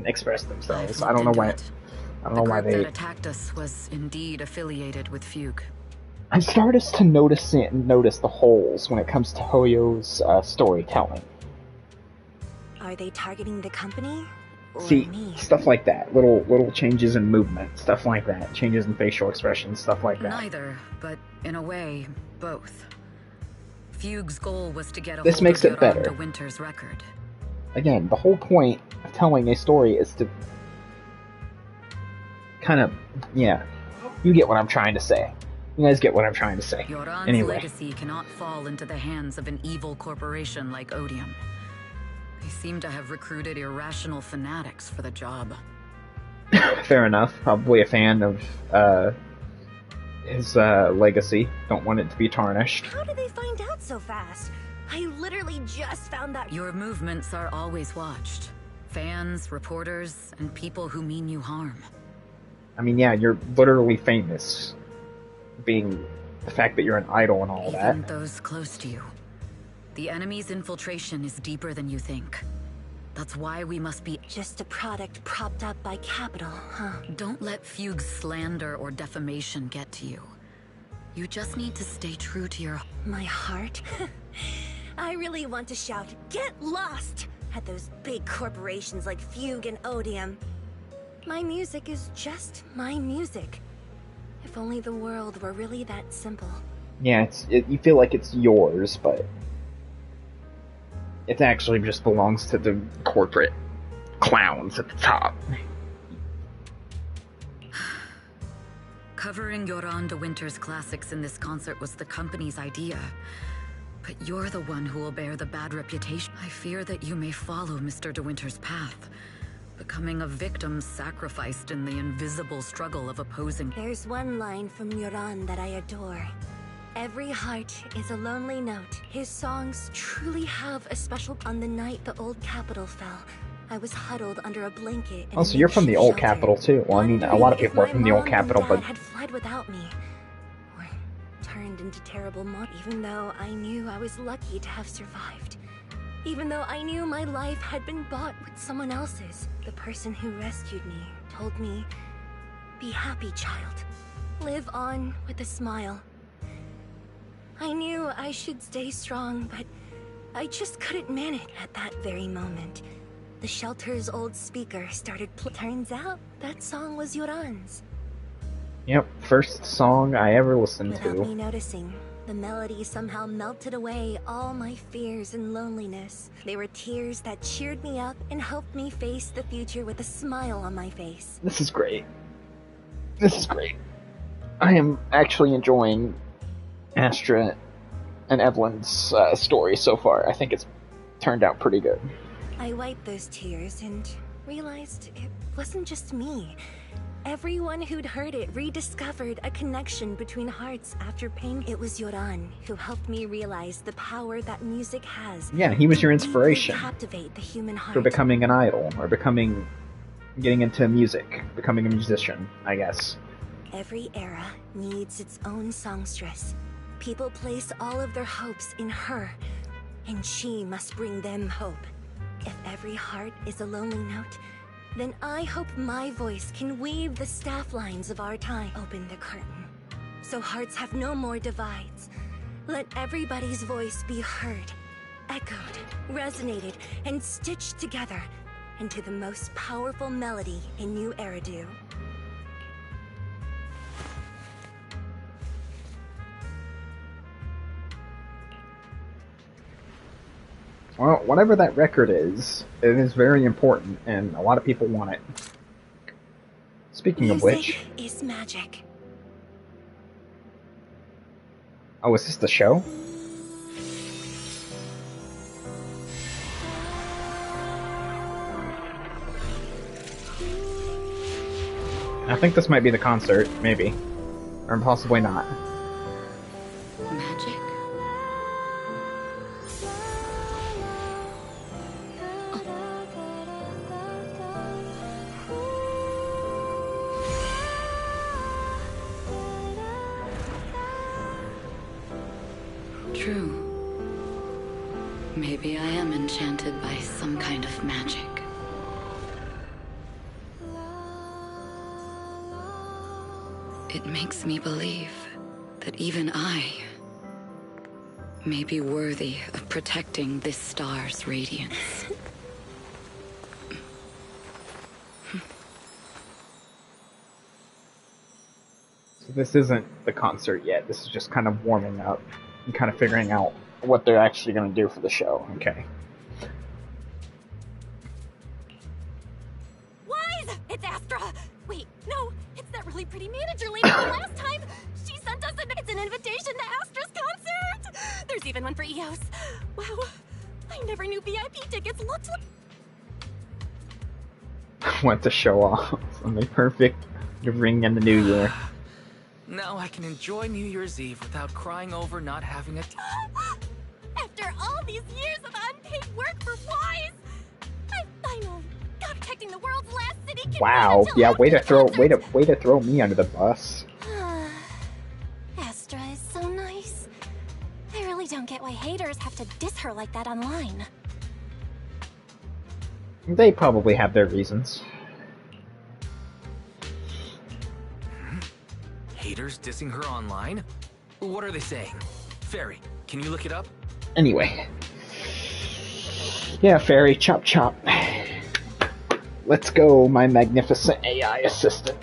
express themselves. I don't know why. I don't know why The they. group that attacked us was indeed affiliated with Fugue. I'm starting to notice the holes when it comes to Hoyo's storytelling. Are they targeting the company? Or See, me? stuff like that. Little changes in movement, stuff like that. Changes in facial expressions, stuff like that. Neither, but in a way, both. Fugue's goal was to get a This hold makes of it better. Yolanda Winter's record. Again, the whole point of telling a story is to kind of, yeah, you get what I'm trying to say. You guys get what I'm trying to say. Yoran's Anyway, legacy cannot fall into the hands of an evil corporation like Odium. They seem to have recruited irrational fanatics for the job. fair enough. Probably a fan of his legacy. Don't want it to be tarnished. How did they find out so fast? I literally just found that. Your movements are always watched. Fans, reporters, and people who mean you harm. I mean, yeah, you're literally famous. Being the fact that you're an idol and all Even that. those close to you. The enemy's infiltration is deeper than you think. That's why we must be... Just a product propped up by capital, huh? Don't let Fugue's slander or defamation get to you. You just need to stay true to your... My heart? I really want to shout, "Get lost!" at those big corporations like Fugue and Odium. My music is just my music. If only the world were really that simple. Yeah, you feel like it's yours, but it actually just belongs to the corporate clowns at the top. Covering Yolanda Winter's classics in this concert was the company's idea. But you're the one who will bear the bad reputation. I fear that you may follow Mr. De Winter's path, becoming a victim sacrificed in the invisible struggle of opposing... There's one line from Yoran that I adore. Every heart is a lonely note. His songs truly have a special... On the night the old capital fell, I was huddled under a blanket. Oh, so you're from the old capital too. Well, I mean, a lot of people are from the old capital, but... had fled without me. Or turned into terrible even though I knew I was lucky to have survived. Even though I knew my life had been bought with someone else's. The person who rescued me told me, "Be happy, child. Live on with a smile." I knew I should stay strong, but I just couldn't manage. At that very moment, the shelter's old speaker started Turns out, that song was Yoran's. Yep, first song I ever listened Without me to. noticing, the melody somehow melted away all my fears and loneliness. They were tears that cheered me up and helped me face the future with a smile on my face. This is great. This is great. I am actually enjoying Astra and Evelyn's story so far. I think it's turned out pretty good. I wiped those tears and realized it wasn't just me. Everyone who'd heard it rediscovered a connection between hearts after pain. It was Yoran who helped me realize the power that music has. Yeah, he was your inspiration Captivate the human heart. for becoming an idol, or getting into music, becoming a musician, I guess. Every era needs its own songstress. People place all of their hopes in her, and she must bring them hope. If every heart is a lonely note, then I hope my voice can weave the staff lines of our time. Open the curtain, so hearts have no more divides. Let everybody's voice be heard, echoed, resonated, and stitched together into the most powerful melody in New Eridu. Well, whatever that record is, it is very important, and a lot of people want it. Speaking of which... Music is magic. Oh, is this the show? I think this might be the concert, maybe. Or possibly not. Magic? True. Maybe I am enchanted by some kind of magic. It makes me believe that even I may be worthy of protecting this star's radiance. So this isn't the concert yet. This is just kind of warming up and kind of figuring out what they're actually going to do for the show. Okay. Wise! It's Astra! Wait, no, it's that really pretty manager lady from last time! She sent us it's an invitation to Astra's concert! There's even one for EOS. Wow, I never knew VIP tickets looked like... Want to show off something perfect to bring in the new year. Now I can enjoy New Year's Eve without crying over not having a... After all these years of unpaid work for Wise, I finally got protecting the world's last city. Wow, yeah, way to throw me under the bus. Astra is so nice. I really don't get why haters have to diss her like that online. They probably have their reasons. Haters dissing her online? What are they saying? Fairy, can you look it up? Anyway. Yeah, Fairy, chop chop. Let's go, my magnificent AI assistant.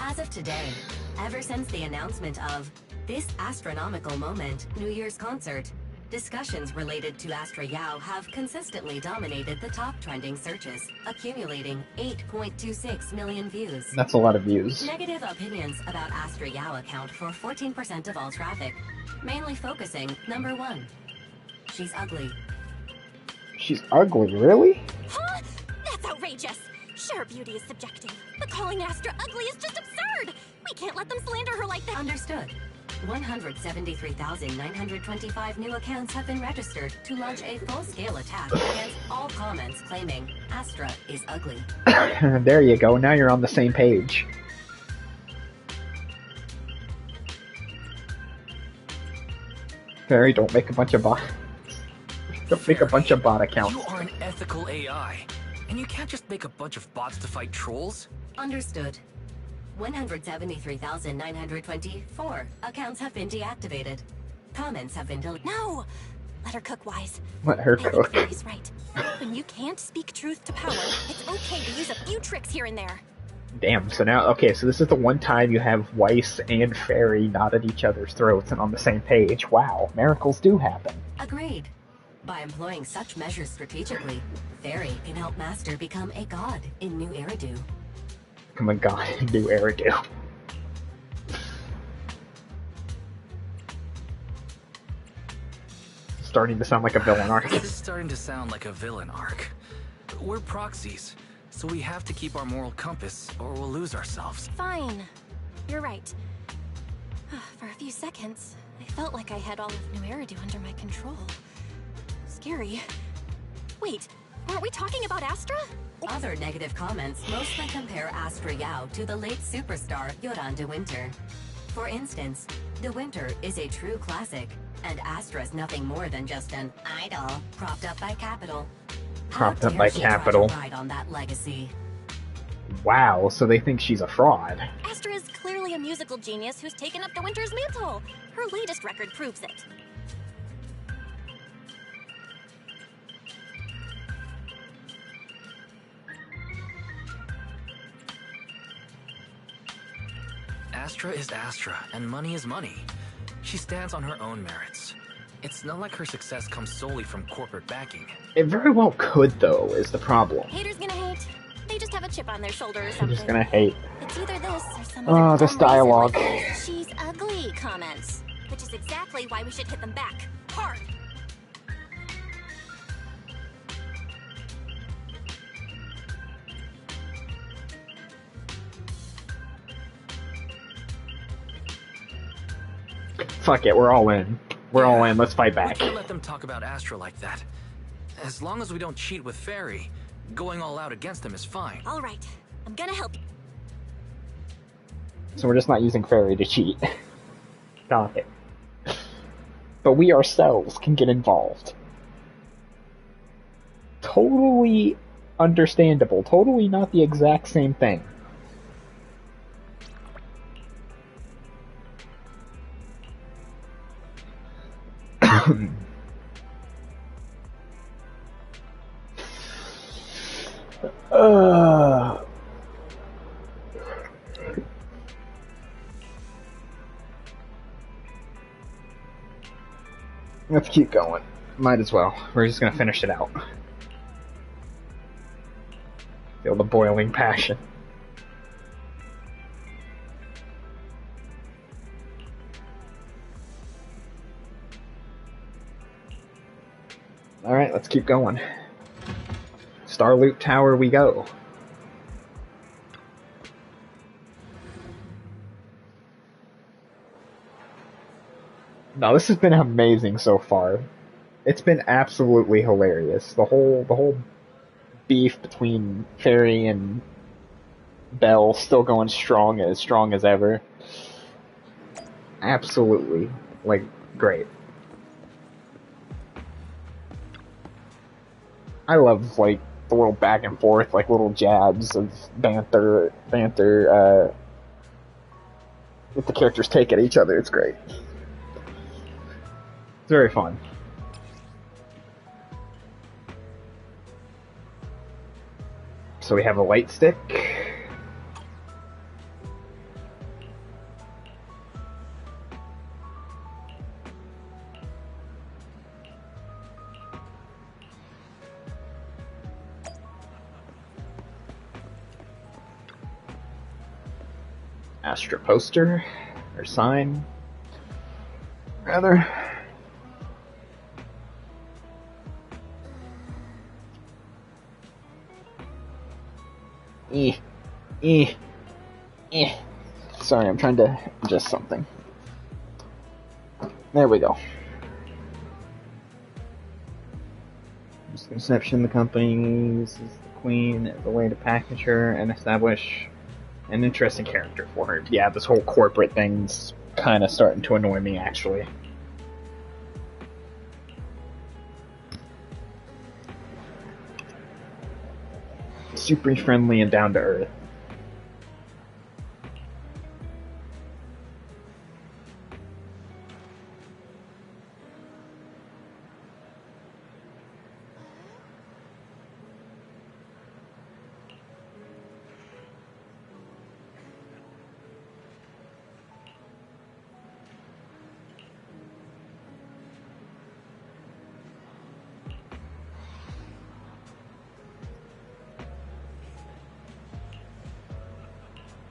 As of today, ever since the announcement of this astronomical moment, New Year's concert, discussions related to Astra Yao have consistently dominated the top trending searches, accumulating 8.26 million views. That's a lot of views. Negative opinions about Astra Yao account for 14% of all traffic, mainly focusing, number 1, she's ugly. She's ugly, really? Huh? That's outrageous! Sure, beauty is subjective, but calling Astra ugly is just absurd! We can't let them slander her like that! Understood. 173,925 new accounts have been registered to launch a full-scale attack against all comments claiming Astra is ugly. There you go, now you're on the same page. Fairy, don't make a bunch of bot... Don't make a bunch of bot accounts. You are an ethical AI, and you can't just make a bunch of bots to fight trolls. Understood. 173,924 accounts have been deactivated. Comments have been deleted. No! Let her cook, Wise. Let her I think cook. Fairy's right. When you can't speak truth to power, it's okay to use a few tricks here and there. Damn, so now, okay, so this is the one time you have Weiss and Fairy not at each other's throats and on the same page. Wow, miracles do happen. Agreed. By employing such measures strategically, Fairy can help Master become a god in New Eridu. Oh my god, new Eridu. Starting to sound like a villain arc. This is starting to sound like a villain arc. We're proxies. So we have to keep our moral compass, or we'll lose ourselves. Fine. You're right. For a few seconds, I felt like I had all of New Eridu under my control. Scary. Wait, aren't we talking about Astra? Other negative comments mostly compare Astra Yao to the late superstar Yoran de Winter. For instance, de Winter is a true classic, and Astra's nothing more than just an idol propped up by Capital. Propped up by Capital. Ride on that legacy. Wow, so they think she's a fraud. Astra is clearly a musical genius who's taken up de Winter's mantle. Her latest record proves it. Astra is Astra, and money is money. She stands on her own merits. It's not like her success comes solely from corporate backing. It very well could, though, is the problem. Haters gonna hate. They just have a chip on their shoulder or I'm something. just gonna hate. It's either this or some Oh, other this dumb dialogue. reason like these "she's ugly" comments. Which is exactly why we should hit them back. Hard! Fuck it, we're all in. We're all in, let's fight We back. can't let them talk about Astra like that. As long as we don't cheat with Fairy, going all out against them is fine. Alright, I'm gonna help you. So we're just not using Fairy to cheat. Got it. But we ourselves can get involved. Totally understandable. Totally not the exact same thing. Let's keep going. Might as well. We're just gonna finish it out. Feel the boiling passion. Alright, let's keep going. Starloop Tower we go. No, this has been amazing so far. It's been absolutely hilarious. The whole beef between Fairy and Belle still going strong as ever. Absolutely, like, great. I love, like, the little back and forth, like, little jabs of banter, that the characters take at each other. It's great. It's very fun. So we have a light stick. Astra poster, or sign, rather. Sorry, I'm trying to adjust something. There we go. Misconception: the company uses the Queen as a way to package her and establish an interesting character for her. Yeah, this whole corporate thing's kind of starting to annoy me, actually. Super friendly and down to earth.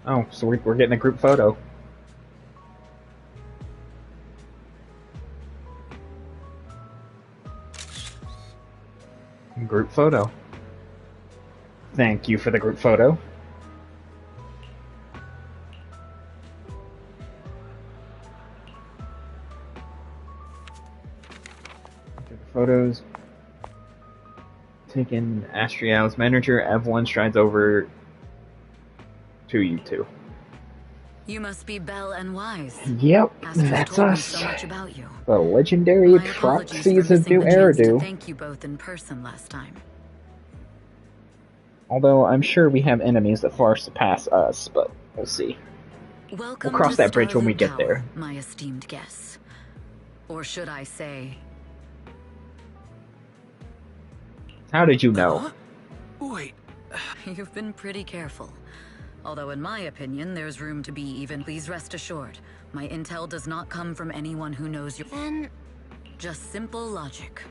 Oh, so we're getting a group photo. Group photo. Thank you for the group photo. Photos. Taken Astriel's manager, Evelyn strides over to you two. You must be Belle and Wise. Yep, Astra's that's told me us. so much about you. The legendary My apologies for proxies of missing New the chance to Eridu. thank you both in person last time. Although I'm sure we have enemies that far surpass us, but we'll see. Welcome We'll cross to that bridge when we Starloop get Tower, there. my esteemed guests. Or should I say... How did you know? Huh? Wait. You've been pretty careful. Although in my opinion, there's room to be even. Please rest assured, my intel does not come from anyone who knows you. Then Just simple logic.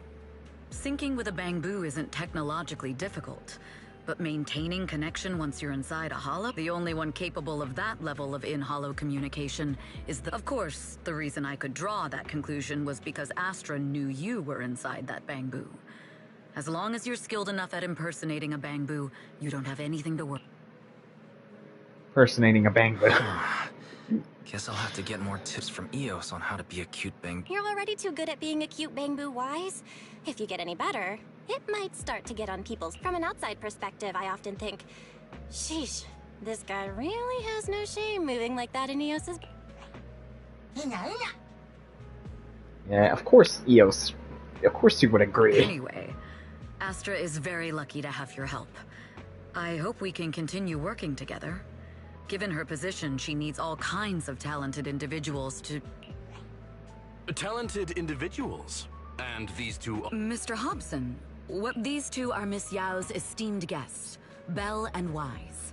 Syncing with a bamboo isn't technologically difficult, but maintaining connection once you're inside a hollow, the only one capable of that level of in-hollow communication is the... Of course, the reason I could draw that conclusion was because Astra knew you were inside that bamboo. As long as you're skilled enough at impersonating a bamboo, you don't have anything to worry. Impersonating a bangbo. Guess I'll have to get more tips from Eos on how to be a cute bang. you're already too good at being a cute bamboo, Wise. If you get any better, it might start to get on people's... From an outside perspective, I often think, sheesh, this guy really has no shame moving like that in Eos's... Yeah, of course, Eos. Of course you would agree. Anyway, Astra is very lucky to have your help. I hope we can continue working together. Given her position, she needs all kinds of talented individuals to... Talented individuals? And these two... Mr. Hobson, these two are Miss Yao's esteemed guests, Belle and Wise.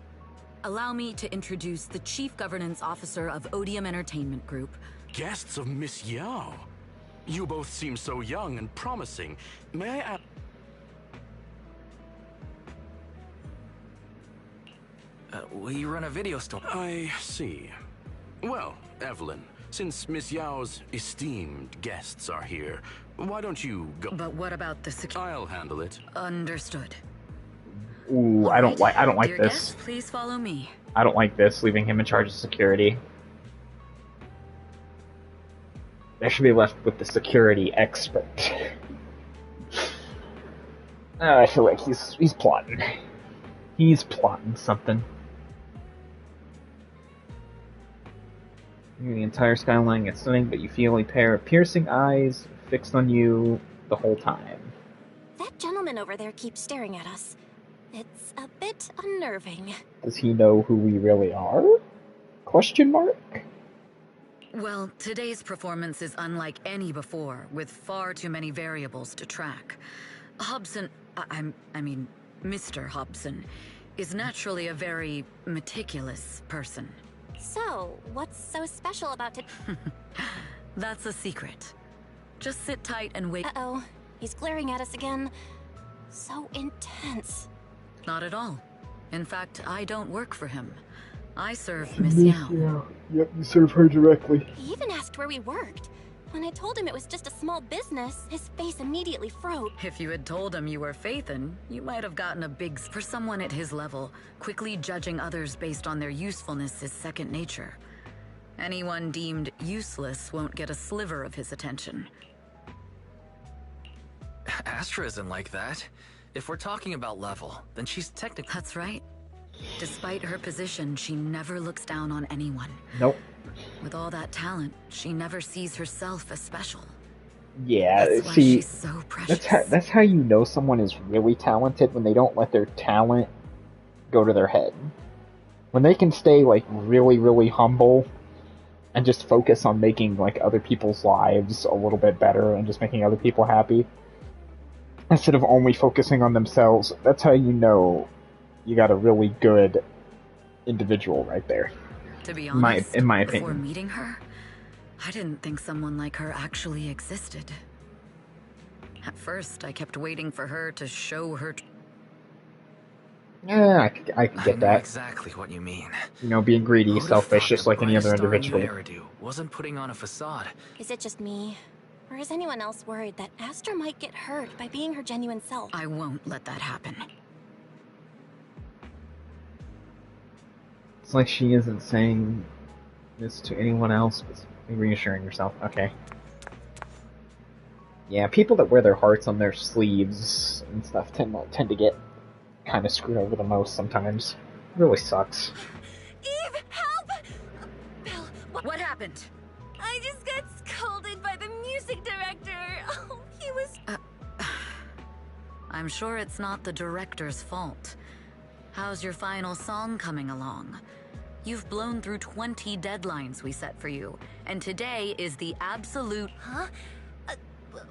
Allow me to introduce the Chief Governance Officer of Odium Entertainment Group. Guests of Miss Yao? You both seem so young and promising. May I ask... We run a video store. I see. Well, Evelyn, since Miss Yao's esteemed guests are here, why don't you go... But what about the security? I'll handle it. Understood. Ooh, I don't like Dear this. guests, please follow me. I don't like this, leaving him in charge of security. That should be left with the security expert. I feel like he's plotting. He's plotting something. The entire skyline gets stunning, but you feel a pair of piercing eyes fixed on you the whole time. That gentleman over there keeps staring at us. It's a bit unnerving. Does he know who we really are? Question mark? Well, today's performance is unlike any before, with far too many variables to track. Hobson, I mean, Mr. Hobson, is naturally a very meticulous person. So, what's so special about it? That's a secret. Just sit tight and wait. Uh-oh, he's glaring at us again. So intense. Not at all. In fact, I don't work for him. I serve Miss Yao. Yep, you serve her directly. He even asked where we worked. When I told him it was just a small business, his face immediately froze. If you had told him you were Phaethon, you might have gotten a big... For someone at his level, quickly judging others based on their usefulness is second nature. Anyone deemed useless won't get a sliver of his attention. Astra isn't like that. If we're talking about level, then she's technically... That's right. Despite her position, she never looks down on anyone. Nope. With all that talent, she never sees herself as special. Yeah, That's why see, she's so precious. that's how you know someone is really talented, when they don't let their talent go to their head. When they can stay, like, really, really humble and just focus on making, like, other people's lives a little bit better and just making other people happy, instead of only focusing on themselves, that's how you know you got a really good individual right there. To be honest, in my before opinion. meeting her, I didn't think someone like her actually existed. At first, I kept waiting for her to show her... Yeah, I can I get know that. exactly what you mean. You know, being greedy, Who'd have selfish, thought just the like any other brightest star in New individual. Eridu wasn't putting on a facade. Is it just me? Or is anyone else worried that Astra might get hurt by being her genuine self? I won't let that happen. It's like she isn't saying this to anyone else, but reassuring herself. Okay. Yeah, people that wear their hearts on their sleeves and stuff tend to get kind of screwed over the most sometimes. It really sucks. Eve, help! Belle, What happened? I just got scolded by the music director. Oh, he was... I'm sure it's not the director's fault. How's your final song coming along? You've blown through 20 deadlines we set for you, and today is the absolute... Huh?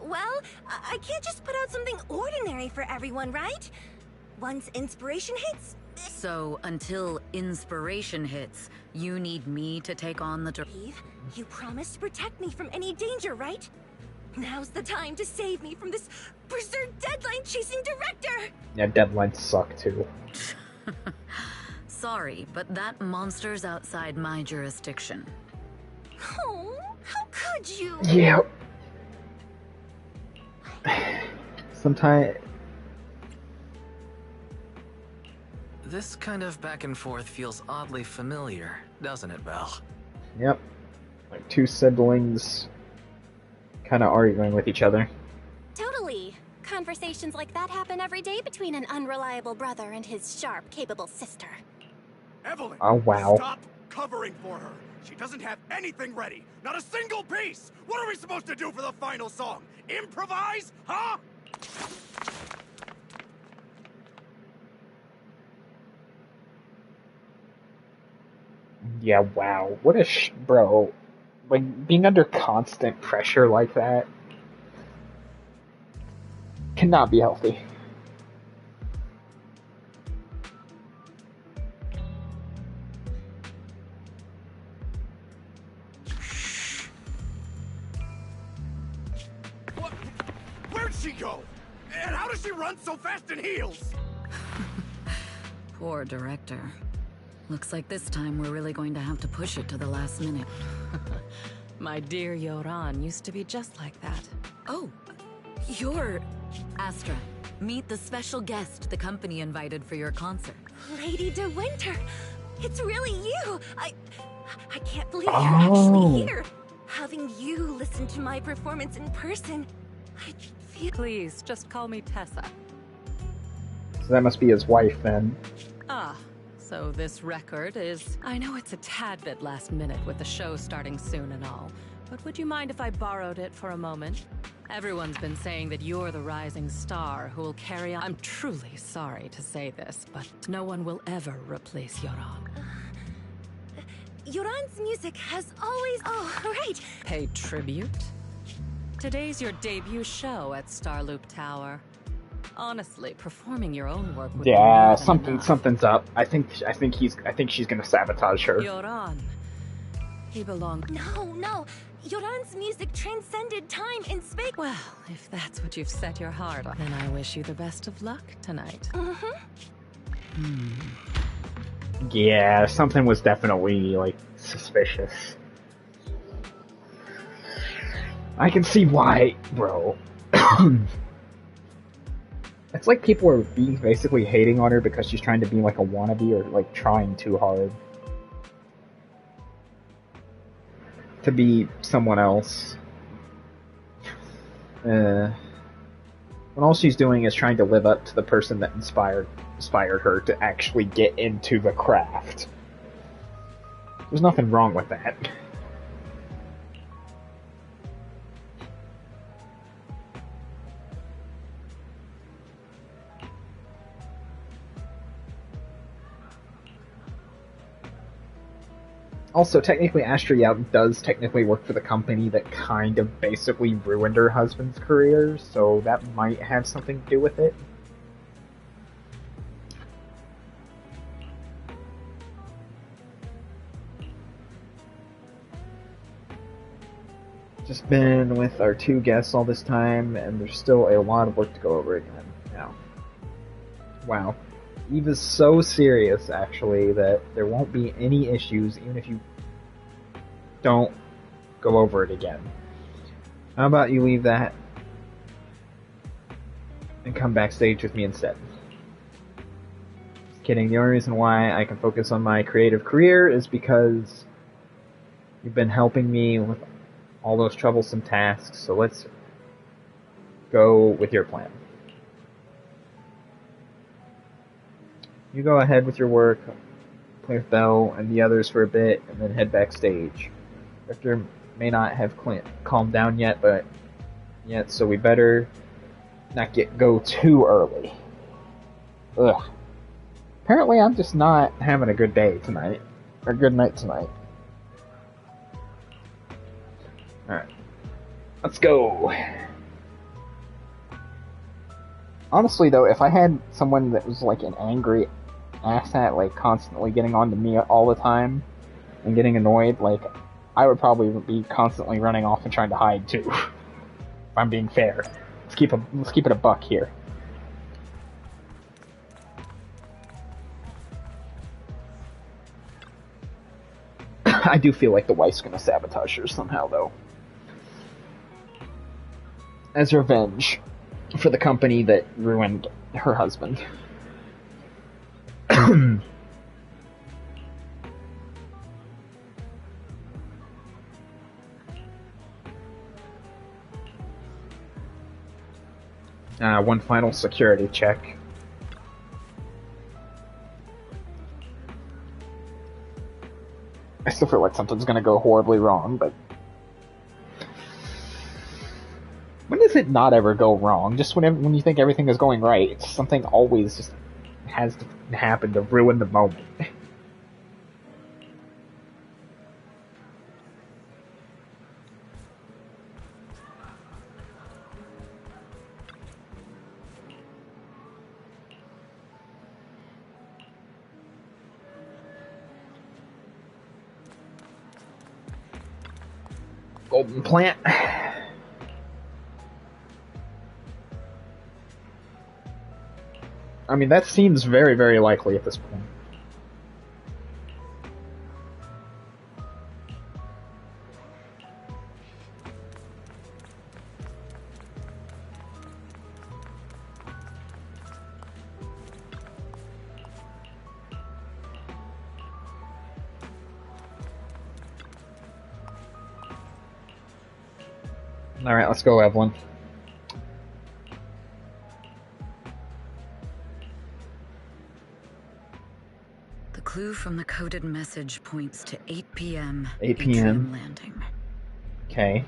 Well, I can't just put out something ordinary for everyone, right? Once inspiration hits... So, until inspiration hits, you need me to take on the... Eve, you promised to protect me from any danger, right? Now's the time to save me from this berserk deadline-chasing director! Yeah, deadlines suck too. Sorry, but that monster's outside my jurisdiction. Oh, how could you? Yeah. Sometimes... This kind of back and forth feels oddly familiar, doesn't it, Belle? Yep. Like two siblings kind of arguing with each other. Totally. Conversations like that happen every day between an unreliable brother and his sharp, capable sister. Evelyn! Oh, wow. Stop covering for her! She doesn't have anything ready! Not a single piece! What are we supposed to do for the final song? Improvise? Huh? Yeah, wow. What a bro. Like, being under constant pressure like that cannot be healthy. What? Where'd she go? And how does she run so fast in heels? Poor director. Looks like this time we're really going to have to push it to the last minute. My dear Yoran used to be just like that. Oh, you're... Astra, meet the special guest the company invited for your concert. Lady De Winter! It's really you! I can't believe you're actually here! Having you listen to my performance in person, I feel... Please, just call me Tessa. So that must be his wife then. Ah, so this record is... I know it's a tad bit last minute with the show starting soon and all, but would you mind if I borrowed it for a moment? Everyone's been saying that you're the rising star who will carry on... I'm truly sorry to say this, but no one will ever replace Yoran. Yoran's music has always... Oh, right! Pay tribute? Today's your debut show at Starloop Tower. Honestly, performing your own work would be more than enough. Something's up. I think she's gonna sabotage her. Yoran. He belonged... No. Yoran's music transcended time and space. Well, if that's what you've set your heart on, then I wish you the best of luck tonight. Yeah, something was definitely, like, suspicious. I can see why, bro. It's like people are basically hating on her because she's trying to be like a wannabe or like trying too hard to be someone else. When all she's doing is trying to live up to the person that inspired her to actually get into the craft. There's nothing wrong with that. Also, technically, Astra Yao does technically work for the company that kind of basically ruined her husband's career, so that might have something to do with it. Just been with our two guests all this time, and there's still a lot of work to go over again now. Wow. Eva's so serious, actually, that there won't be any issues even if you don't go over it again. How about you leave that and come backstage with me instead? Kidding. The only reason why I can focus on my creative career is because you've been helping me with all those troublesome tasks, so let's go with your plan. You go ahead with your work, play with Belle and the others for a bit, and then head backstage. Victor may not have calmed down yet, so we better not go too early. Ugh. Apparently I'm just not having a good day tonight. Or a good night tonight. Alright. Let's go. Honestly though, if I had someone that was like an angry asshat, like constantly getting on to me all the time and getting annoyed, like I would probably be constantly running off and trying to hide too. If I'm being fair. Let's keep it a buck here. I do feel like the wife's gonna sabotage her somehow, though. As revenge for the company that ruined her husband. One final security check. I still feel like something's gonna go horribly wrong, but... When does it not ever go wrong? Just when you think everything is going right, it's something always just has to happen to ruin the moment. Golden plant. I mean, that seems very, very likely at this point. Alright, let's go, Evelyn. The clue from the coded message points to 8 p.m. 8 p.m. landing. Okay.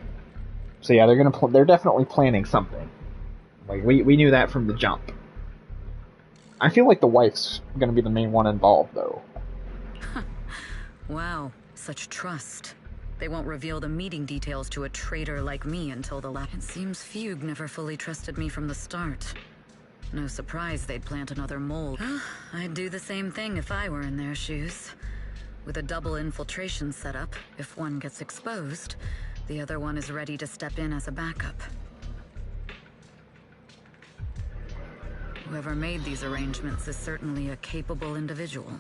So yeah, they're definitely planning something. Like, we knew that from the jump. I feel like the wife's gonna be the main one involved, though. Wow, such trust. They won't reveal the meeting details to a traitor like me until the last. It seems Fugue never fully trusted me from the start. No surprise they'd plant another mole. I'd do the same thing if I were in their shoes. With a double infiltration setup, if one gets exposed, the other one is ready to step in as a backup. Whoever made these arrangements is certainly a capable individual.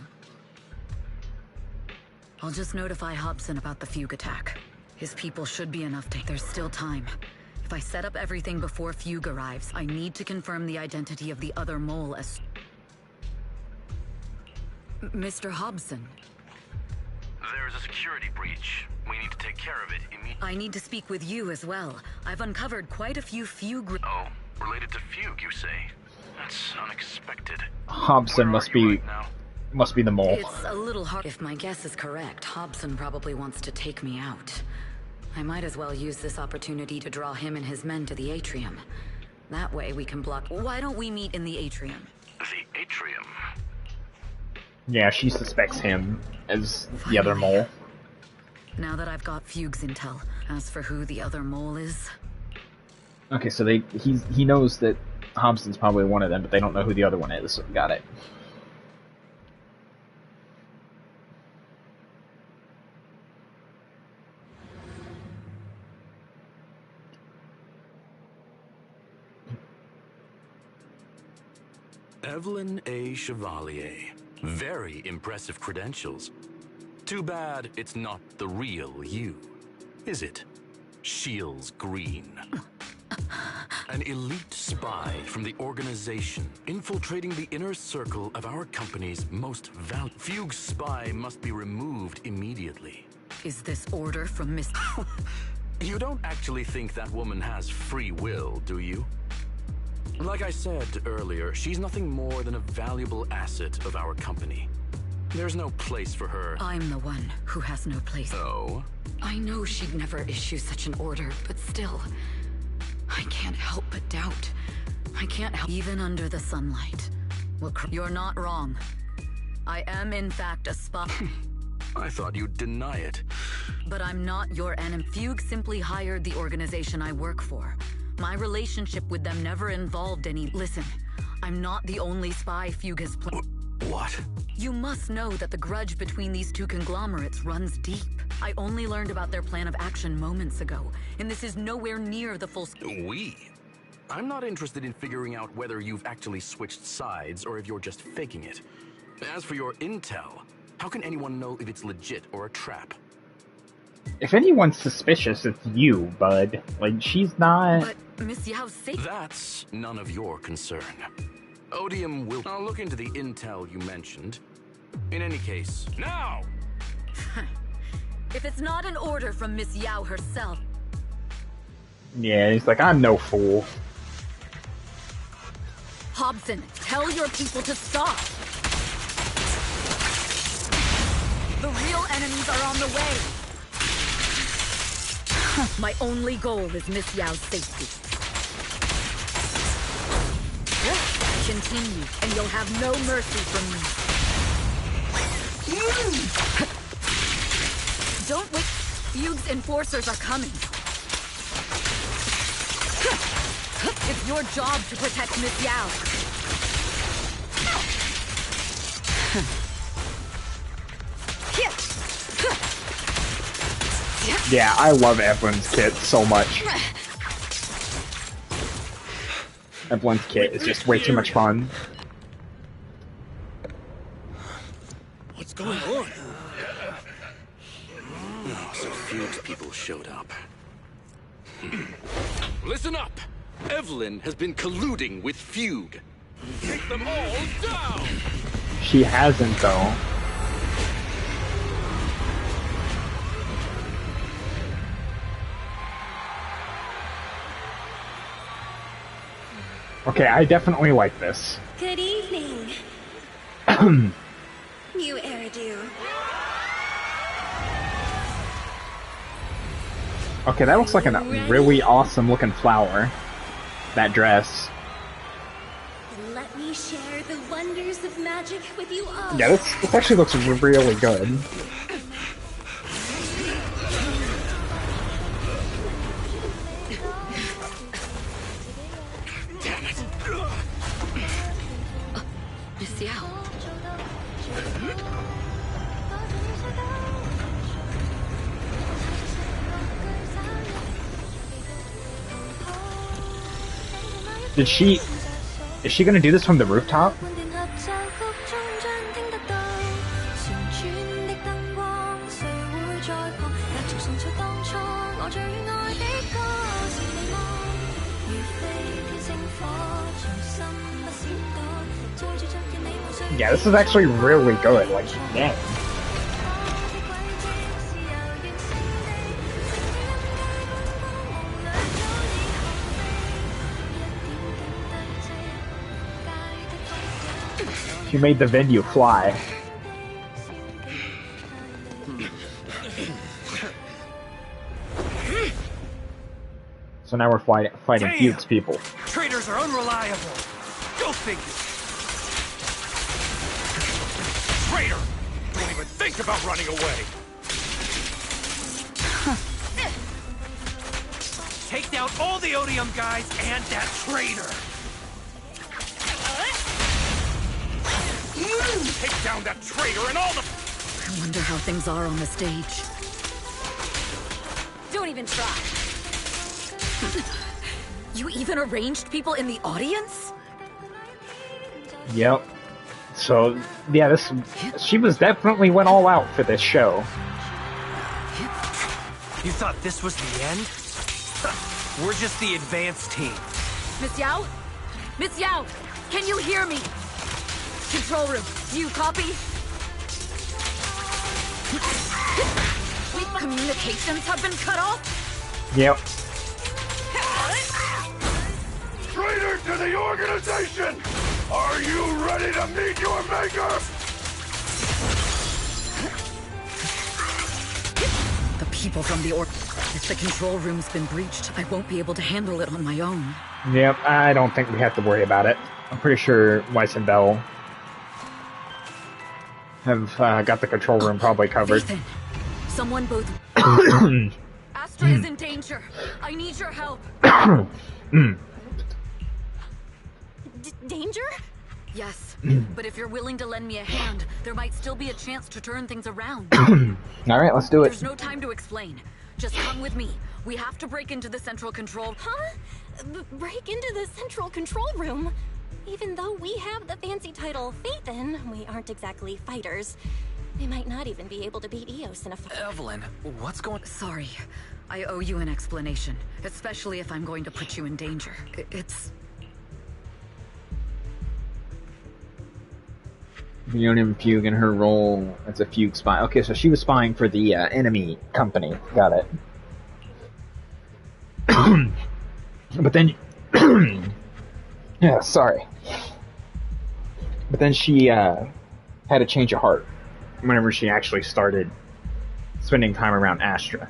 I'll just notify Hobson about the Fugue attack. His people should be enough to... There's still time. If I set up everything before Fugue arrives, I need to confirm the identity of the other mole as... Mr. Hobson. There is a security breach. We need to take care of it immediately. I need to speak with you as well. I've uncovered quite a few Fugue... Oh, related to Fugue, you say? That's unexpected. Hobson must be the mole. It's a little hard. If my guess is correct, Hobson probably wants to take me out. I might as well use this opportunity to draw him and his men to the atrium. That way we can block... Why don't we meet in the atrium? The atrium? Yeah, she suspects him as the other mole. Now that I've got Fugue's intel, as for who the other mole is... Okay, so he knows that Hobson's probably one of them, but they don't know who the other one is. Got it. Evelyn A. Chevalier. Very impressive credentials. Too bad it's not the real you, is it? Shields Green. An elite spy from the organization, infiltrating the inner circle of our company's most valuable. Fugue's spy must be removed immediately. Is this order from Miss... You don't actually think that woman has free will, do you? Like I said earlier, she's nothing more than a valuable asset of our company. There's no place for her. I'm the one who has no place. Oh? I know she'd never issue such an order, but still... I can't help but doubt. I can't help... Even under the sunlight. Well, you're not wrong. I am, in fact, a spy. I thought you'd deny it. But I'm not your enemy. Fugue simply hired the organization I work for. My relationship with them never involved any... Listen, I'm not the only spy Fugue has What? You must know that the grudge between these two conglomerates runs deep. I only learned about their plan of action moments ago, and this is nowhere near the full... I'm not interested in figuring out whether you've actually switched sides or if you're just faking it. As for your intel, how can anyone know if it's legit or a trap? If anyone's suspicious, it's you, bud. Like, she's not... But Miss Yao's safe. That's none of your concern. Odium will... I'll look into the intel you mentioned. In any case, now! If it's not an order from Miss Yao herself... Yeah, he's like, I'm no fool. Hobson, tell your people to stop! The real enemies are on the way! My only goal is Miss Yao's safety. Continue, and you'll have no mercy from me. Don't wait. Fugue's enforcers are coming. It's your job to protect Miss Yao. Yeah, I love Evelyn's kit so much. Evelyn's kit is just way too much fun. What's going on? Oh, so Fugue's people showed up. Listen up! Evelyn has been colluding with Fugue. Take them all down! She hasn't, though. Okay, I definitely like this. Good evening. You Eridu. Okay, that looks like a really awesome looking flower. That dress. Let me share the wonders of magic with you all. Yeah, this actually looks really good. Miss Yao. Is she gonna do this from the rooftop? Yeah, this is actually really good, like, dang. She made the venue fly. So now we're fighting Fugue's people. Traitors are unreliable. Go figure. Traitor! Don't even think about running away. Take down all the Odium guys and that traitor. Take down that traitor and all the... I wonder how things are on the stage. Don't even try. You even arranged people in the audience? Yep. So, yeah, she was definitely went all out for this show. You thought this was the end? We're just the advanced team. Miss Yao? Miss Yao, can you hear me? Control room, do you copy? Communications have been cut off? Yep. Traitor to the organization! Are you ready to meet your maker? The people from the if the control room's been breached, I won't be able to handle it on my own. Yep, I don't think we have to worry about it. I'm pretty sure Weiss and Bell have got the control room probably covered. Ethan, someone both... Astra is in danger. I need your help. Danger? Yes, but if you're willing to lend me a hand, there might still be a chance to turn things around. Alright, let's do it. There's no time to explain. Just come with me. We have to break into the central control... Huh? Break into the central control room? Even though we have the fancy title Phaethon, we aren't exactly fighters. We might not even be able to beat Eos in a fight. Evelyn, what's going... Sorry. I owe you an explanation, especially if I'm going to put you in danger. It's... Leonin Fugue in her role as a Fugue spy. Okay, so she was spying for the enemy company. Got it. But then... yeah, sorry. But then she had a change of heart whenever she actually started spending time around Astra.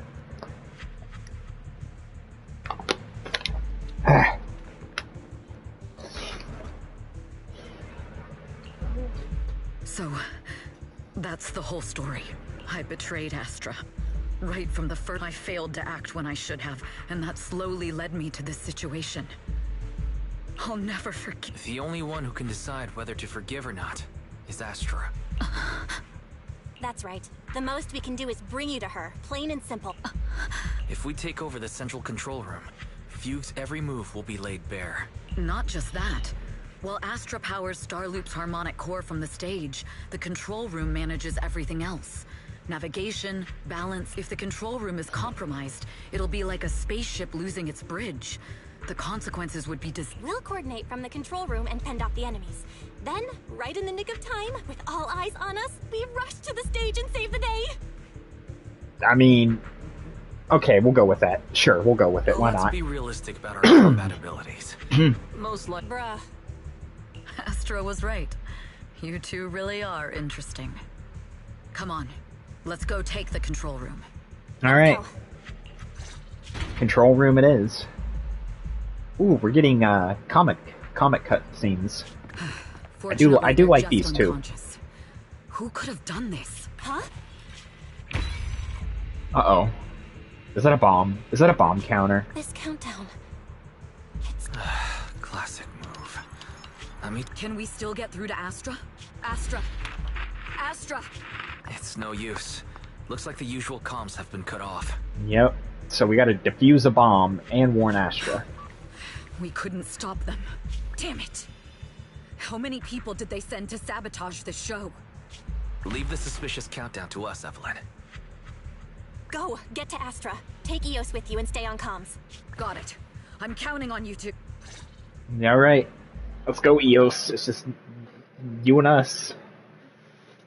So, that's the whole story. I betrayed Astra. Right from the first, I failed to act when I should have, and that slowly led me to this situation. I'll never forgive. The only one who can decide whether to forgive or not is Astra. That's right. The most we can do is bring you to her, plain and simple. If we take over the central control room, Fugue's every move will be laid bare. Not just that. While Astra powers Starloop's harmonic core from the stage, the control room manages everything else. Navigation, balance. If the control room is compromised, it'll be like a spaceship losing its bridge. The consequences would be We'll coordinate from the control room and fend off the enemies. Then, right in the nick of time, with all eyes on us, we rush to the stage and save the day. I mean, okay, we'll go with that. Sure, we'll go with it. Why Let's not? be realistic about our combat abilities. most likely. Bruh. Astra was right. You two really are interesting. Come on, let's go take the control room. Alright. Control room it is. Ooh, we're getting comic cut scenes. I do like these too. Who could have done this? Huh? Uh-oh. Is that a bomb? Is that a bomb counter? This countdown. Classic move. I mean, Can we still get through to Astra? Astra! Astra! it's no use. Looks like the usual comms have been cut off. Yep. So we gotta defuse a bomb and warn Astra. We couldn't stop them. Damn it! How many people did they send to sabotage the show? Leave the suspicious countdown to us, Evelyn. Go, get to Astra. Take Eos with you and stay on comms. Got it. I'm counting on you to... Yeah, right. Let's go, Eos. It's just you and us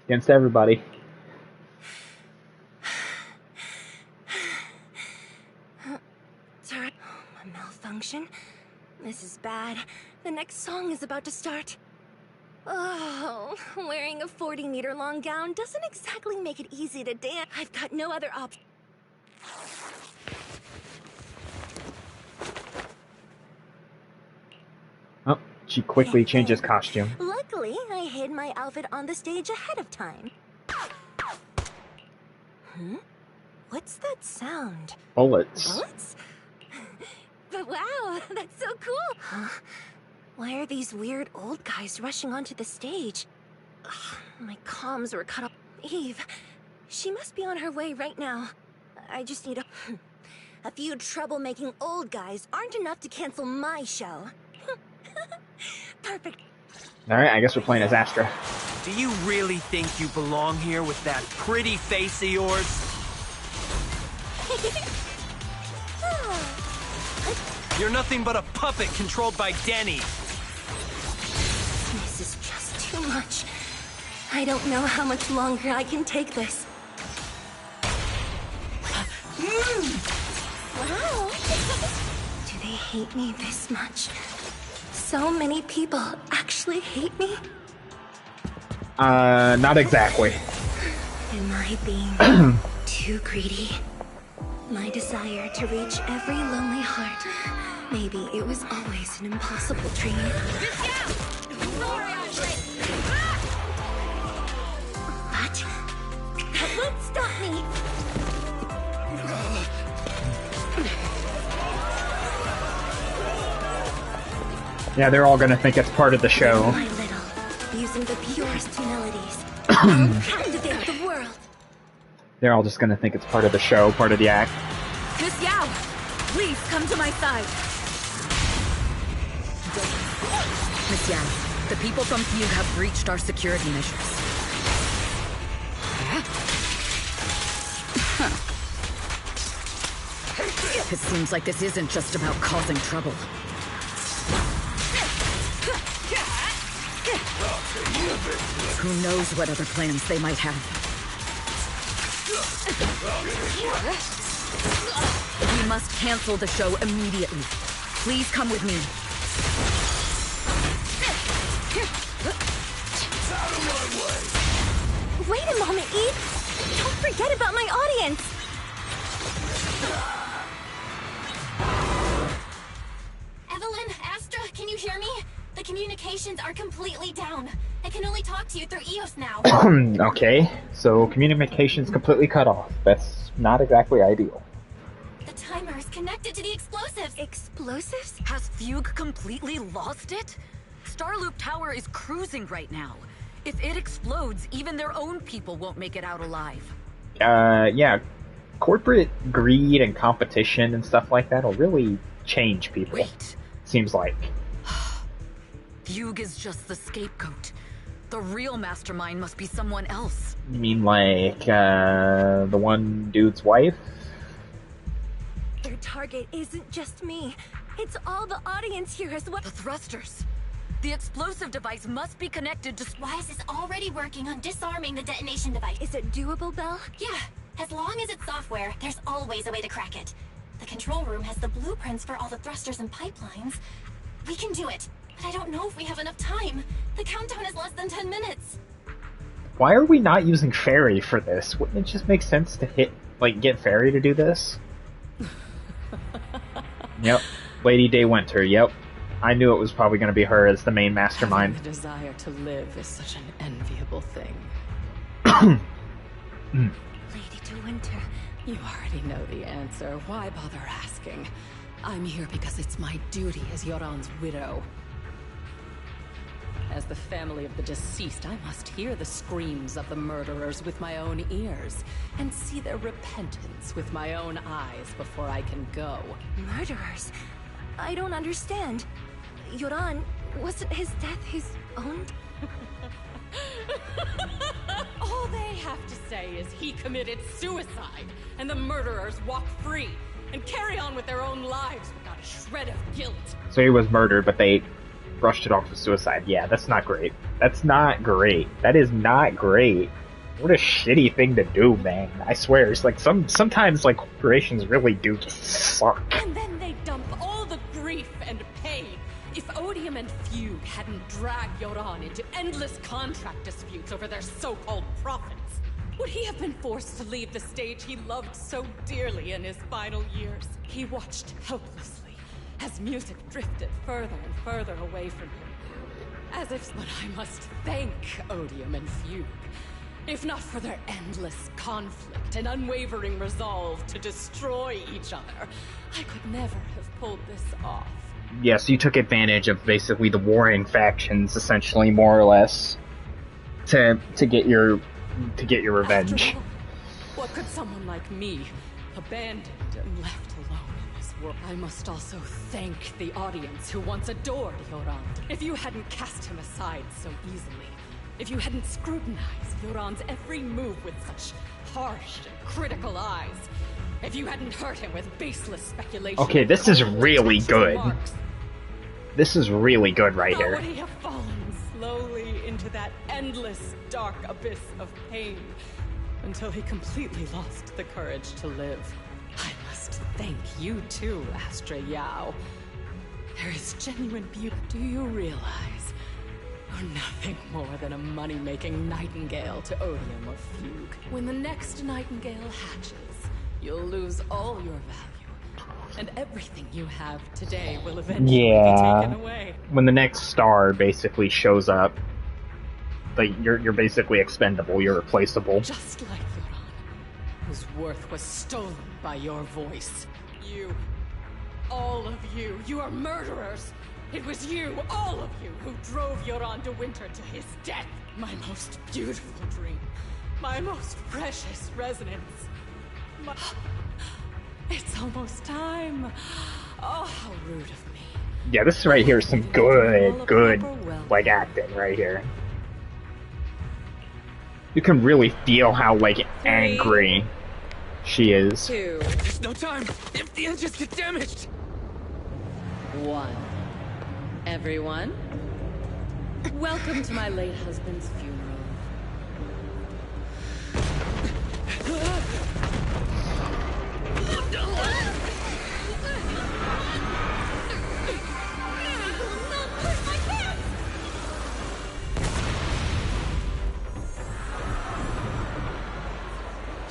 against everybody. Sorry. A malfunction? This is bad. The next song is about to start. Oh, wearing a 40-meter long gown doesn't exactly make it easy to dance. I've got no other option. Oh, she quickly changes costume. Luckily, I hid my outfit on the stage ahead of time. What's that sound? Bullets. Bullets? But wow, that's so cool! Huh? Why are these weird old guys rushing onto the stage? Ugh, my comms were cut off. Eve, she must be on her way right now. I just need a few troublemaking old guys aren't enough to cancel my show. Perfect. Alright, I guess we're playing as Astra. Do you really think you belong here with that pretty face of yours? You're nothing but a puppet controlled by Denny. This is just too much. I don't know how much longer I can take this. Wow! Do they hate me this much? So many people actually hate me? Not exactly. Am I being too greedy? My desire to reach every lonely heart. Maybe it was always an impossible dream. What? That won't stop me! Yeah, they're all gonna think it's part of the show. My little, using the purest melodies. I'll captivate the world. They're all just gonna think it's part of the show, part of the act. Miss Yao, please come to my side. Miss Yao, the people from Fugue have breached our security measures. It seems like this isn't just about causing trouble. Who knows what other plans they might have. We must cancel the show immediately. Please come with me. Wait a moment, Eve! Don't forget about my audience! Evelyn, Astra, can you hear me? The communications are completely down. I can only talk to you through EOS now. Okay, so communication's completely cut off. That's not exactly ideal. The timer is connected to the explosives. Explosives? Has Fugue completely lost it? Starloop Tower is cruising right now. If it explodes, even their own people won't make it out alive. Yeah. Corporate greed and competition and stuff like that will really change people. Wait. Seems like. Fugue is just the scapegoat. The real mastermind must be someone else. You mean like, the one dude's wife? Their target isn't just me. It's all the audience here as well. The thrusters. The explosive device must be connected to... Wise is already working on disarming the detonation device. Is it doable, Belle? Yeah. As long as it's software, there's always a way to crack it. The control room has the blueprints for all the thrusters and pipelines. We can do it. But I don't know if we have enough time. The countdown is less than 10 minutes. Why are we not using Fairy for this? Wouldn't it just make sense to get Fairy to do this? Yep. Lady Day Winter, yep. I knew it was probably going to be her as the main mastermind. The desire to live is such an enviable thing. Lady De Winter. You already know the answer. Why bother asking? I'm here because it's my duty as Yoran's widow. As the family of the deceased, I must hear the screams of the murderers with my own ears, and see their repentance with my own eyes before I can go. Murderers? I don't understand. Yoran, wasn't his death his own? All they have to say is he committed suicide, and the murderers walk free, and carry on with their own lives without a shred of guilt. So he was murdered, but they brushed it off with suicide. Yeah, that's not great. That's not great. That is not great. What a shitty thing to do, man. I swear, it's like sometimes like corporations really do just suck. And then they dump all the grief and pain. If Odium and Fugue hadn't dragged Yoran into endless contract disputes over their so-called profits, would he have been forced to leave the stage he loved so dearly in his final years? He watched helplessly as music drifted further and further away from him. As if, but I must thank Odium and Fugue. If not for their endless conflict and unwavering resolve to destroy each other, I could never have pulled this off. Yes, you took advantage of basically the warring factions, essentially, more or less, to get your revenge. After all, what could someone like me, abandoned and left alone in this world? I must also thank the audience who once adored Yoran. If you hadn't cast him aside so easily, if you hadn't scrutinized Yoran's every move with such harsh and critical eyes, if you hadn't hurt him with baseless speculation. Okay, this is really good. This is really good right How here. would he have fallen slowly into that endless, dark abyss of pain until he completely lost the courage to live? I must thank you too, Astra Yao. There is genuine beauty. Do you realize you're nothing more than a money-making nightingale to odium or fugue? When the next nightingale hatches, you'll lose all your value, and everything you have today will eventually be taken away. When the next star basically shows up, like you're basically expendable. You're replaceable. Just like Yoran, whose worth was stolen by your voice. You, all of you, you are murderers. It was you, all of you, who drove Yoran de Winter to his death. My most beautiful dream, my most precious resonance. It's almost time. Oh, how rude of me. Yeah, this right here is some good, like, acting right here. You can really feel how, like, angry she is. 2. There's no time. If the engines get damaged. 1. Everyone, welcome to my late husband's funeral.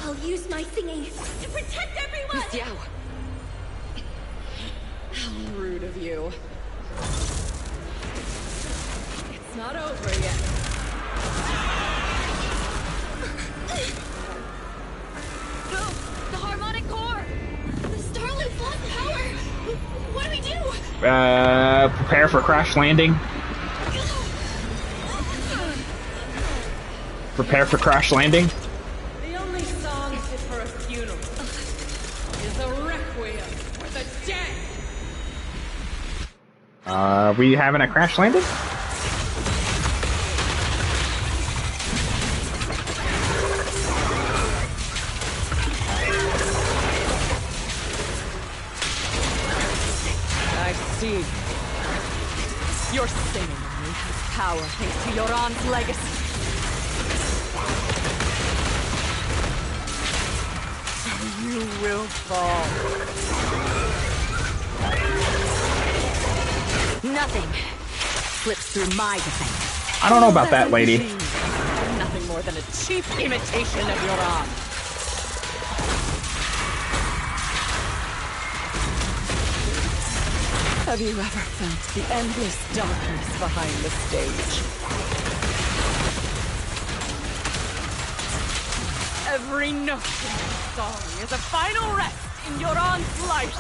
I'll use my singing to protect everyone! Miss Yao! How rude of you. It's not over yet. No! The harmonic core! The Starloop's lost power! What do we do? Prepare for crash landing. Prepare for crash landing. The only song fit for a funeral is a requiem for the dead! We having a crash landing? I see. Your singing only has power thanks to Yoran's legacy. So you will fall. Nothing slips through my defense. I don't know about that, lady. Nothing more than a cheap imitation of Yoran. Have you ever felt the endless darkness behind the stage? Every note in this song is a final rest in Yoran's life.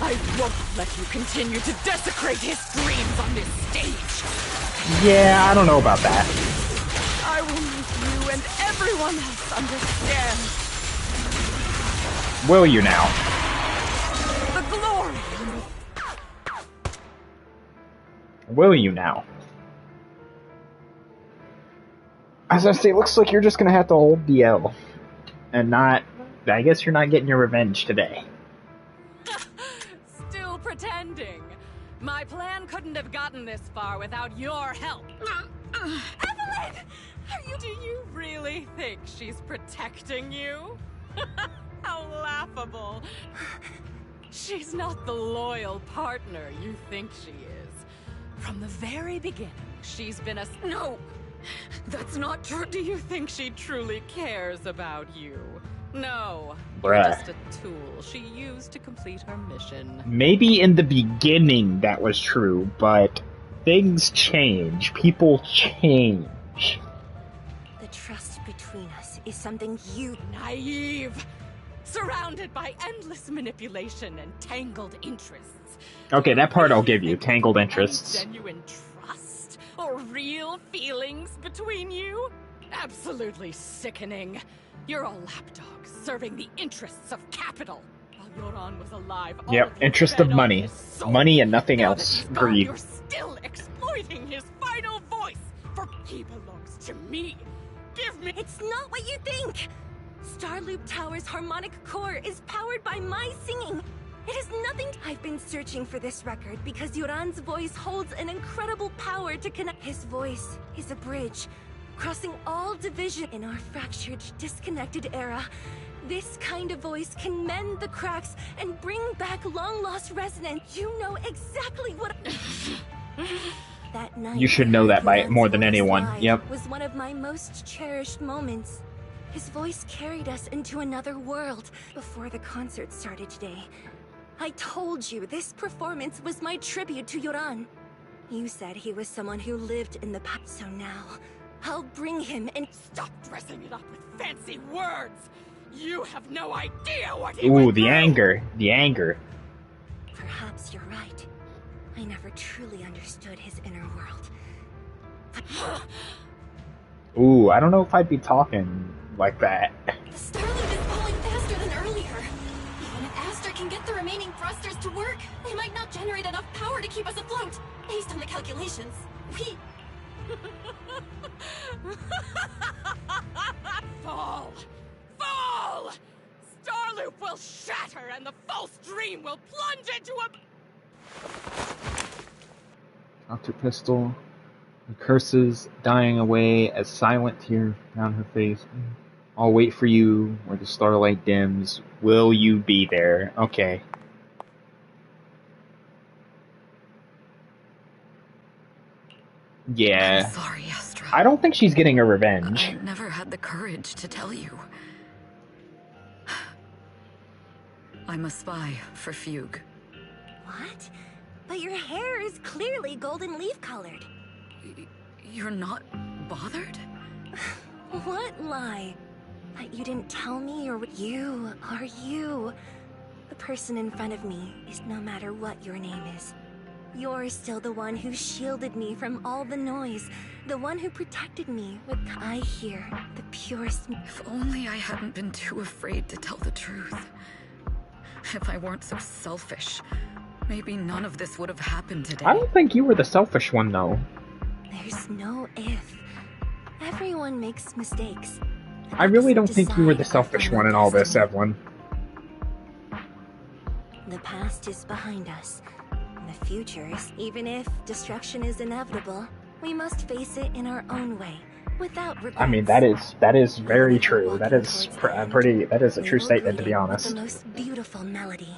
I won't let you continue to desecrate his dreams on this stage. Yeah, I don't know about that. I will make you and everyone else understand. Will you now? The glory. Will you now? As I say, it looks like you're just gonna have to hold the L. And not... I guess you're not getting your revenge today. Still pretending. My plan couldn't have gotten this far without your help. Evelyn! Do you really think she's protecting you? How laughable. She's not the loyal partner you think she is. From the very beginning, she's been a... No! That's not true. Do you think she truly cares about you? No. You're Bruh. just a tool she used to complete her mission. Maybe in the beginning that was true, but things change. People change. The trust between us is something you... Naive! Surrounded by endless manipulation and tangled interests. Okay, that part I'll give you. Tangled interests. Genuine trust or real feelings between you? Absolutely sickening. You're a lapdog serving the interests of capital. While Yoran was alive, all Yep, of you interest fed of on money. his soul. Money and nothing Now that else. he's gone, Greed. You're still exploiting his final voice, for he belongs to me. Give me... It's not what you think! Starloop Tower's harmonic core is powered by my singing. It is nothing. I've been searching for this record because Yoran's voice holds an incredible power to connect. His voice is a bridge, crossing all division in our fractured, disconnected era. This kind of voice can mend the cracks and bring back long-lost resonance. You know exactly what... That night, You should know that by more than anyone. Yep. Was one of my most cherished moments. His voice carried us into another world. Before the concert started today, I told you this performance was my tribute to Yoran. You said he was someone who lived in the past, so now I'll bring him and... Stop dressing it up with fancy words! You have no idea what he Ooh, went the through. anger. The anger. Perhaps you're right. I never truly understood his inner world. Ooh, I don't know if I'd be talking like that. The Starloop is falling faster than earlier. Even if Astra can get the remaining thrusters to work, they might not generate enough power to keep us afloat. Based on the calculations, we... Fall! Fall! Starloop will shatter and the false dream will plunge into a... Dr. Pistol, the curses dying away as silent tears down her face. I'll wait for you where the starlight dims. Will you be there? Okay. Yeah. I'm sorry, Astra. I don't think she's getting her revenge. I never had the courage to tell you. I'm a spy for Fugue. What? But your hair is clearly golden leaf colored. You're not bothered? What lie? That you didn't tell me, or you are you. The person in front of me is no matter what your name is. You're still the one who shielded me from all the noise, the one who protected me with... I hear the purest... If only I hadn't been too afraid to tell the truth. If I weren't so selfish, maybe none of this would have happened today. I don't think you were the selfish one, though. There's no if. Everyone makes mistakes. I really don't think you were the selfish one in all this, Evelyn. The past is behind us. The future is... Even if destruction is inevitable, we must face it in our own way, without regrets. I mean, that is very true. That is that is a true statement, to be honest. The most beautiful melody.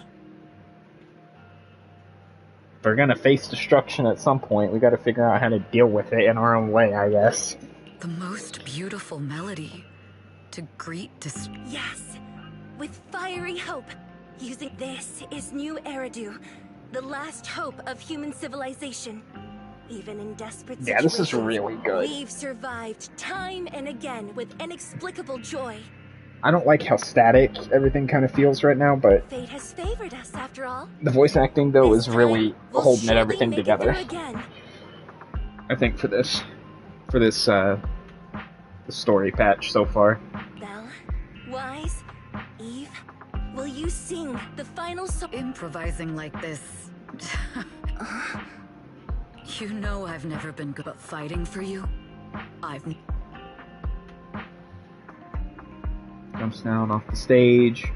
If we're gonna face destruction at some point, we gotta figure out how to deal with it in our own way, I guess. The most beautiful melody to greet Yes, with fiery hope. Using this is new Eridu, the last hope of human civilization. Even in desperate situations, Yeah, this is really good. We've survived time and again with inexplicable joy. I don't like how static everything kind of feels right now, but Fate has favored us after all. the voice acting, though, is really We'll holding surely everything make it together. through again. I think for this the story patch so far. Belle, Wise, Eve, will you sing the final song? Improvising like this. You know I've never been good at fighting for you. Jumps down off the stage.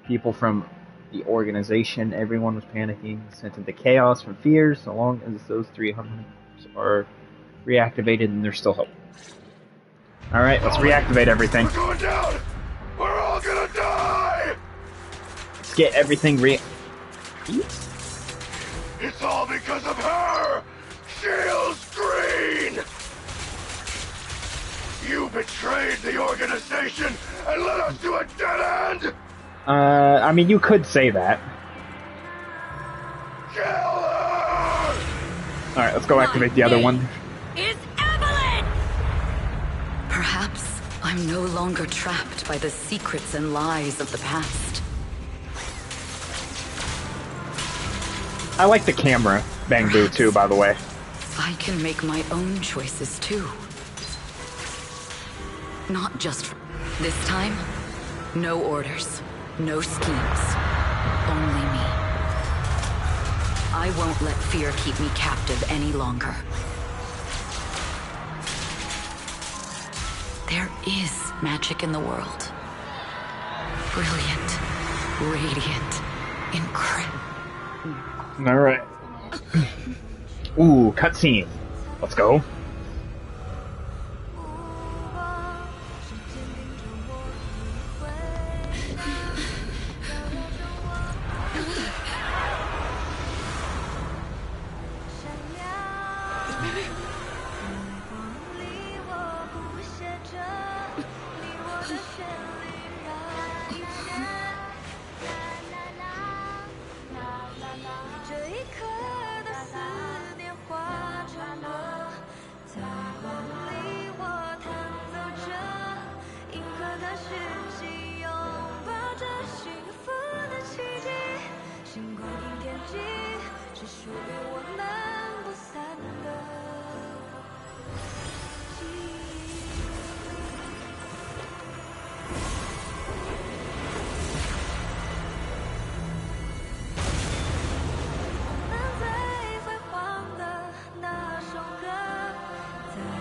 People from the organization, everyone was panicking, sent into chaos from fears. So long as those 3 harmonics are reactivated, and there's still hope. Alright, let's reactivate everything. We're going down! We're all gonna die! Let's get everything It's all because of her! Shield's green! You betrayed the organization and led us to a dead end! I mean, you could say that. Kill her! Alright, let's go activate the other one. Is Evelyn! Perhaps I'm no longer trapped by the secrets and lies of the past. I like the camera, Bang Boo, too, by the way. I can make my own choices too. Not just this time. No orders, no schemes, only me. I won't let fear keep me captive any longer. There is magic in the world. Brilliant, radiant, incredible. Alright. Ooh, cutscene. Let's go.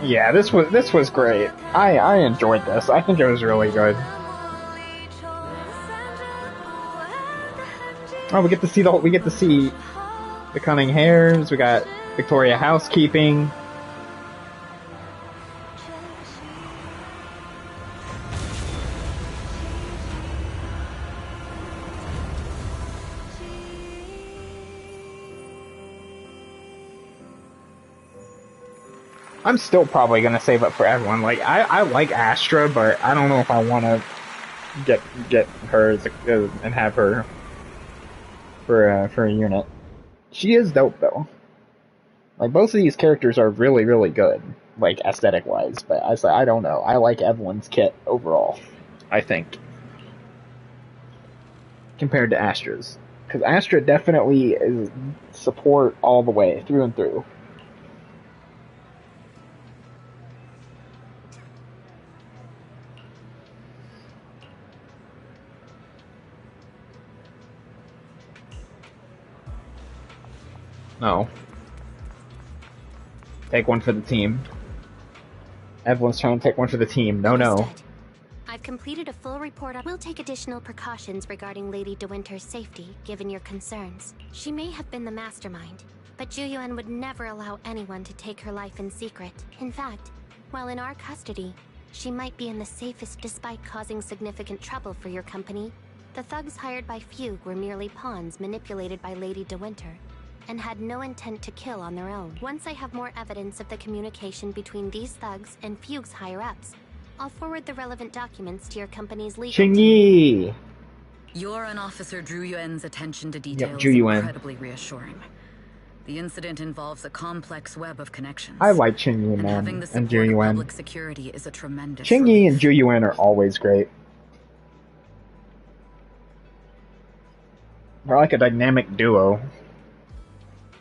Yeah, this was great. I enjoyed this. I think it was really good. Oh, we get to see the cunning hairs. We got Victoria housekeeping. I'm still probably gonna save up for everyone. Like I like Astra, but I don't know if I want to get her and have her for a unit. She is dope though. Like both of these characters are really really good, like aesthetic wise. But I don't know. I like Evelyn's kit overall. I think compared to Astra's, because Astra definitely is support all the way through and through. No. Take one for the team. Evelyn's trying to take one for the team. No, no. I've completed a full report on... We'll take additional precautions regarding Lady De Winter's safety, given your concerns. She may have been the mastermind, but Zhu Yuan would never allow anyone to take her life in secret. In fact, while in our custody, she might be in the safest despite causing significant trouble for your company. The thugs hired by Fugue were merely pawns manipulated by Lady De Winter, and had no intent to kill on their own. Once I have more evidence of the communication between these thugs and Fugue's higher-ups, I'll forward the relevant documents to your company's legal team. Your and Officer Zhu Yuan's attention to detail is incredibly reassuring. The incident involves a complex web of connections. I like Qingyi, man, having the and support Zhu of Yuan. public security is a tremendous Qingyi and Zhu Yuan are always great. They're like a dynamic duo.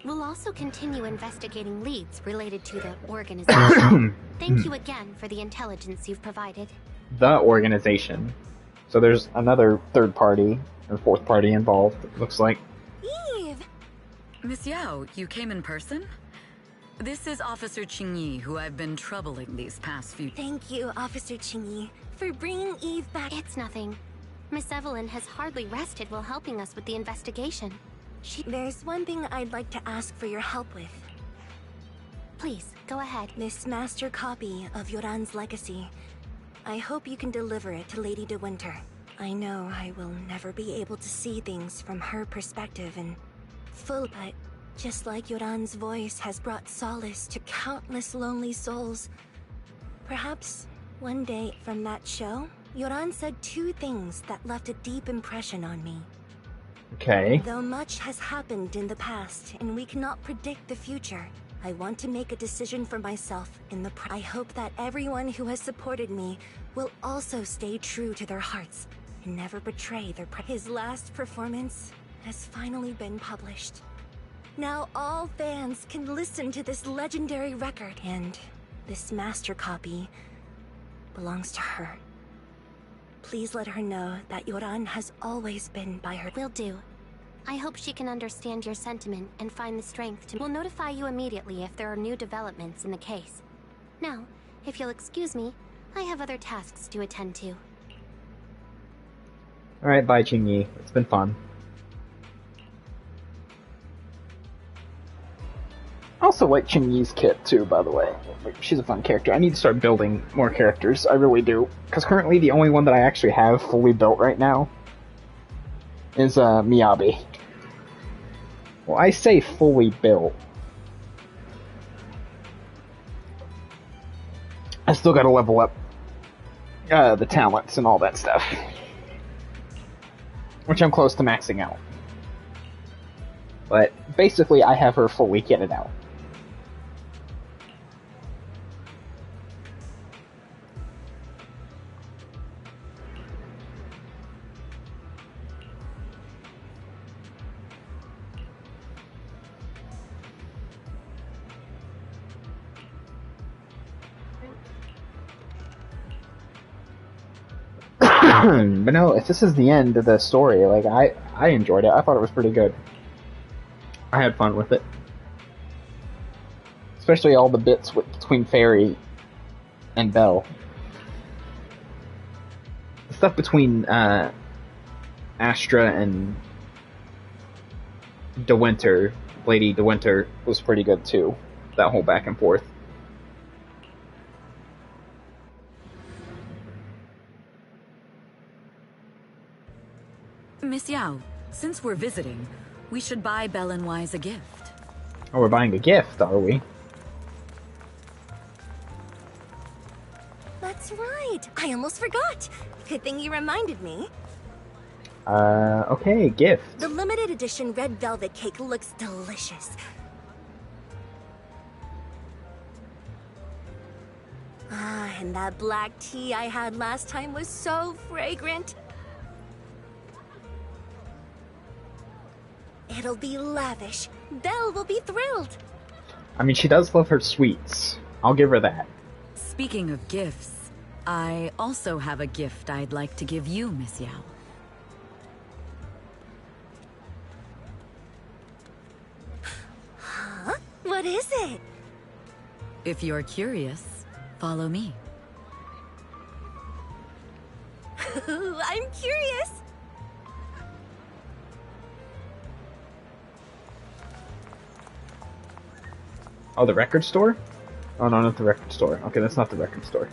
We'll also continue investigating leads related to the organization. Thank you again for the intelligence you've provided. The organization. So there's another third party or fourth party involved, it looks like. Eve! Miss Yao, you came in person? This is Officer Qingyi, who I've been troubling these past few... Thank you, Officer Qingyi, for bringing Eve back. It's nothing. Miss Evelyn has hardly rested while helping us with the investigation. There's one thing I'd like to ask for your help with. Please, go ahead. This master copy of Yoran's legacy. I hope you can deliver it to Lady De Winter. I know I will never be able to see things from her perspective in full, but just like Yoran's voice has brought solace to countless lonely souls, perhaps one day from that show, Yoran said two things that left a deep impression on me. Okay. Though much has happened in the past and we cannot predict the future, I want to make a decision for myself in the I hope that everyone who has supported me will also stay true to their hearts and never betray their His last performance has finally been published. Now all fans can listen to this legendary record, and this master copy belongs to her. Please let her know that Yoran has always been by her. Will do. I hope she can understand your sentiment and find the strength to... We'll notify you immediately if there are new developments in the case. Now, if you'll excuse me, I have other tasks to attend to. Alright, bye, Qingyi. It's been fun. I also like Qingyi's kit, too, by the way. She's a fun character. I need to start building more characters. I really do. Because currently the only one that I actually have fully built right now is Miyabi. Well, I say fully built. I still gotta level up the talents and all that stuff. Which I'm close to maxing out. But basically I have her fully kitted out. But no, if this is the end of the story, like, I enjoyed it. I thought it was pretty good. I had fun with it. Especially all the bits between Fairy and Belle. The stuff between Astra and De Winter, Lady De Winter, was pretty good too. That whole back and forth. Miss Yao, since we're visiting, we should buy Belle and Wise a gift. Oh, we're buying a gift, are we? That's right. I almost forgot. Good thing you reminded me. Okay, gift. The limited edition red velvet cake looks delicious. Ah, and that black tea I had last time was so fragrant. It'll be lavish. Belle will be thrilled. I mean, she does love her sweets. I'll give her that. Speaking of gifts, I also have a gift I'd like to give you, Miss Yao. Huh? What is it? If you're curious, follow me. I'm curious. Oh, the record store? Oh, no, not the record store. Okay, that's not the record store.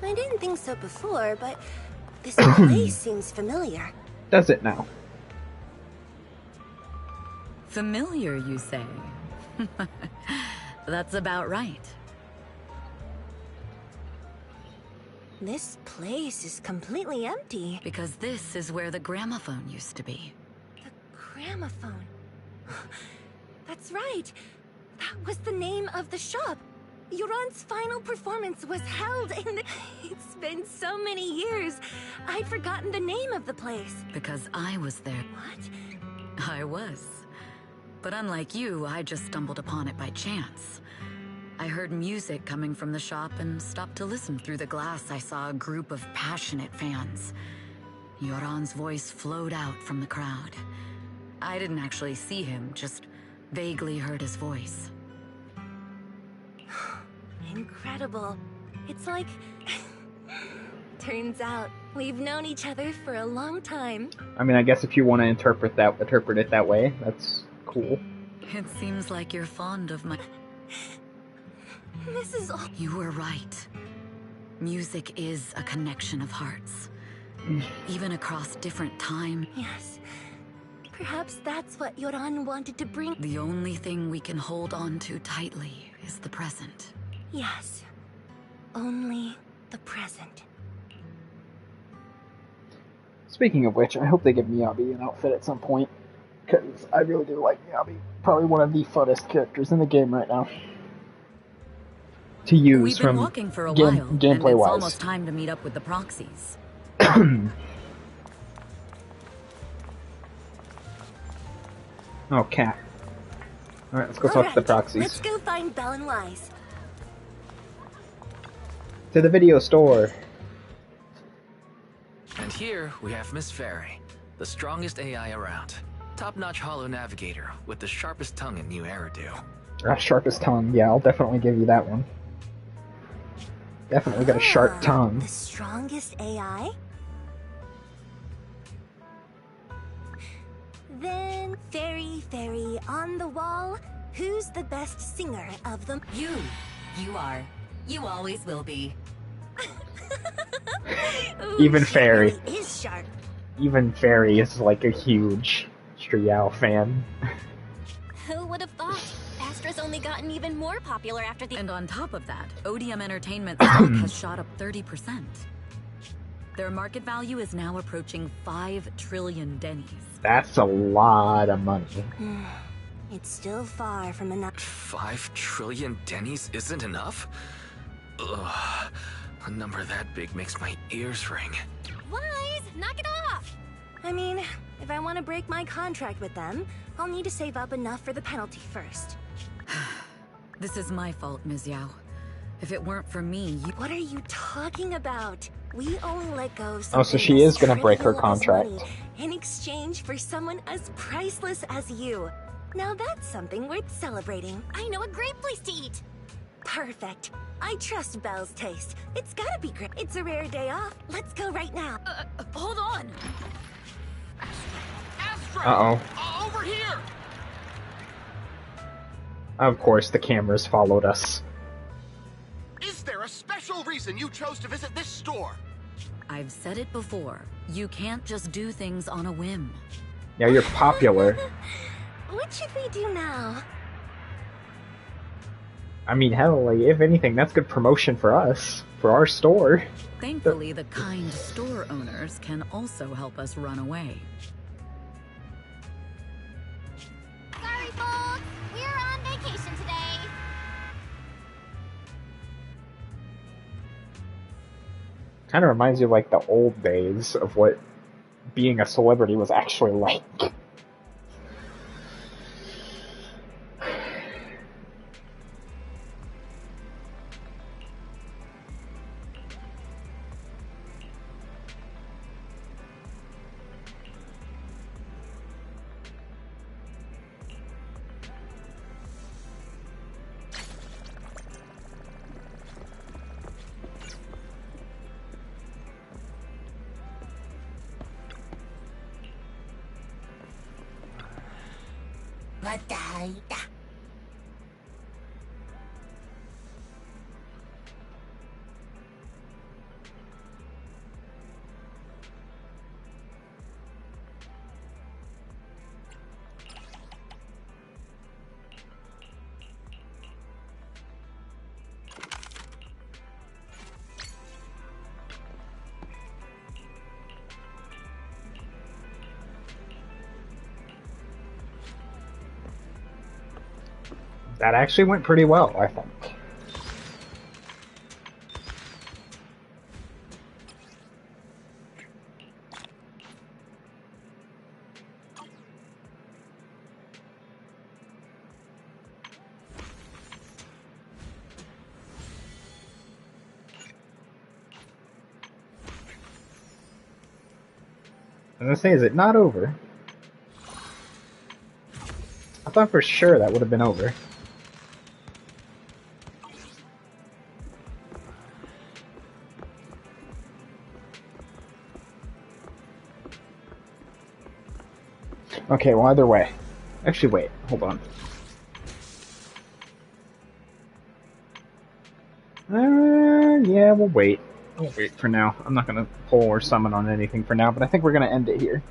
I didn't think so before, but this place seems familiar. Does it now? Familiar, you say? That's about right. This place is completely empty. Because this is where the gramophone used to be. Gramophone. That's right. That was the name of the shop. Yoran's final performance was held in the... It's been so many years. I'd forgotten the name of the place. Because I was there. What? I was. But unlike you, I just stumbled upon it by chance. I heard music coming from the shop and stopped to listen. Through the glass, I saw a group of passionate fans. Yoran's voice flowed out from the crowd. I didn't actually see him, just vaguely heard his voice. Incredible. It's like... Turns out, we've known each other for a long time. I mean, I guess if you want to interpret it that way, that's cool. It seems like you're fond of my... This is all... You were right. Music is a connection of hearts. Even across different time. Yes. Perhaps that's what Yoran wanted to bring. The only thing we can hold on to tightly is the present. Yes. Only the present. Speaking of which, I hope they give Miyabi an outfit at some point. Because I really do like Miyabi. Probably one of the funnest characters in the game right now. To use We've been from walking for a while, and it's gameplay-wise. almost time to meet up with the proxies. Oh, cat. Alright, let's go talk to the proxies. Let's go find Belle and Wise. To the video store. And here we have Miss Fairy, the strongest AI around. Top-notch holo navigator with the sharpest tongue in New Eridu. Sharpest tongue. Yeah, I'll definitely give you that one. Definitely got a sharp tongue. The strongest AI? Then, fairy, on the wall, who's the best singer of them? You. You are. You always will be. Ooh, Even she Fairy. really is sharp. Even Fairy is like a huge Striao fan. Who would have thought? Astra's only gotten even more popular after the— And on top of that, ODM Entertainment stock has shot up 30%. Their market value is now approaching 5 trillion dennies. That's a lot of money. It's still far from enough. 5 trillion dennies isn't enough? Ugh. A number that big makes my ears ring. Wise, knock it off! I mean, if I want to break my contract with them, I'll need to save up enough for the penalty first. This is my fault, Ms. Yao. If it weren't for me, you— What are you talking about? We only let go of Oh, so she is gonna break her contract. in exchange for someone as priceless as you. Now that's something worth celebrating. I know a great place to eat! Perfect. I trust Belle's taste. It's gotta be great. It's a rare day off. Let's go right now. hold on! Astra! Uh-oh. Over here! Of course, the cameras followed us. Is there a special reason you chose to visit this store? I've said it before. You can't just do things on a whim. Yeah, you're popular. What should we do now? I mean, hell, like, if anything, that's good promotion for us. For our store. Thankfully, the kind store owners can also help us run away. Sorry, folks! We're on vacation today! Kind of reminds you of, like, the old days of what being a celebrity was actually like. That actually went pretty well, I think. I was gonna say, is it not over? I thought for sure that would have been over. Okay, well, either way. Actually, wait, hold on. Yeah, we'll wait. We'll wait for now. I'm not gonna pull or summon on anything for now, but I think we're gonna end it here.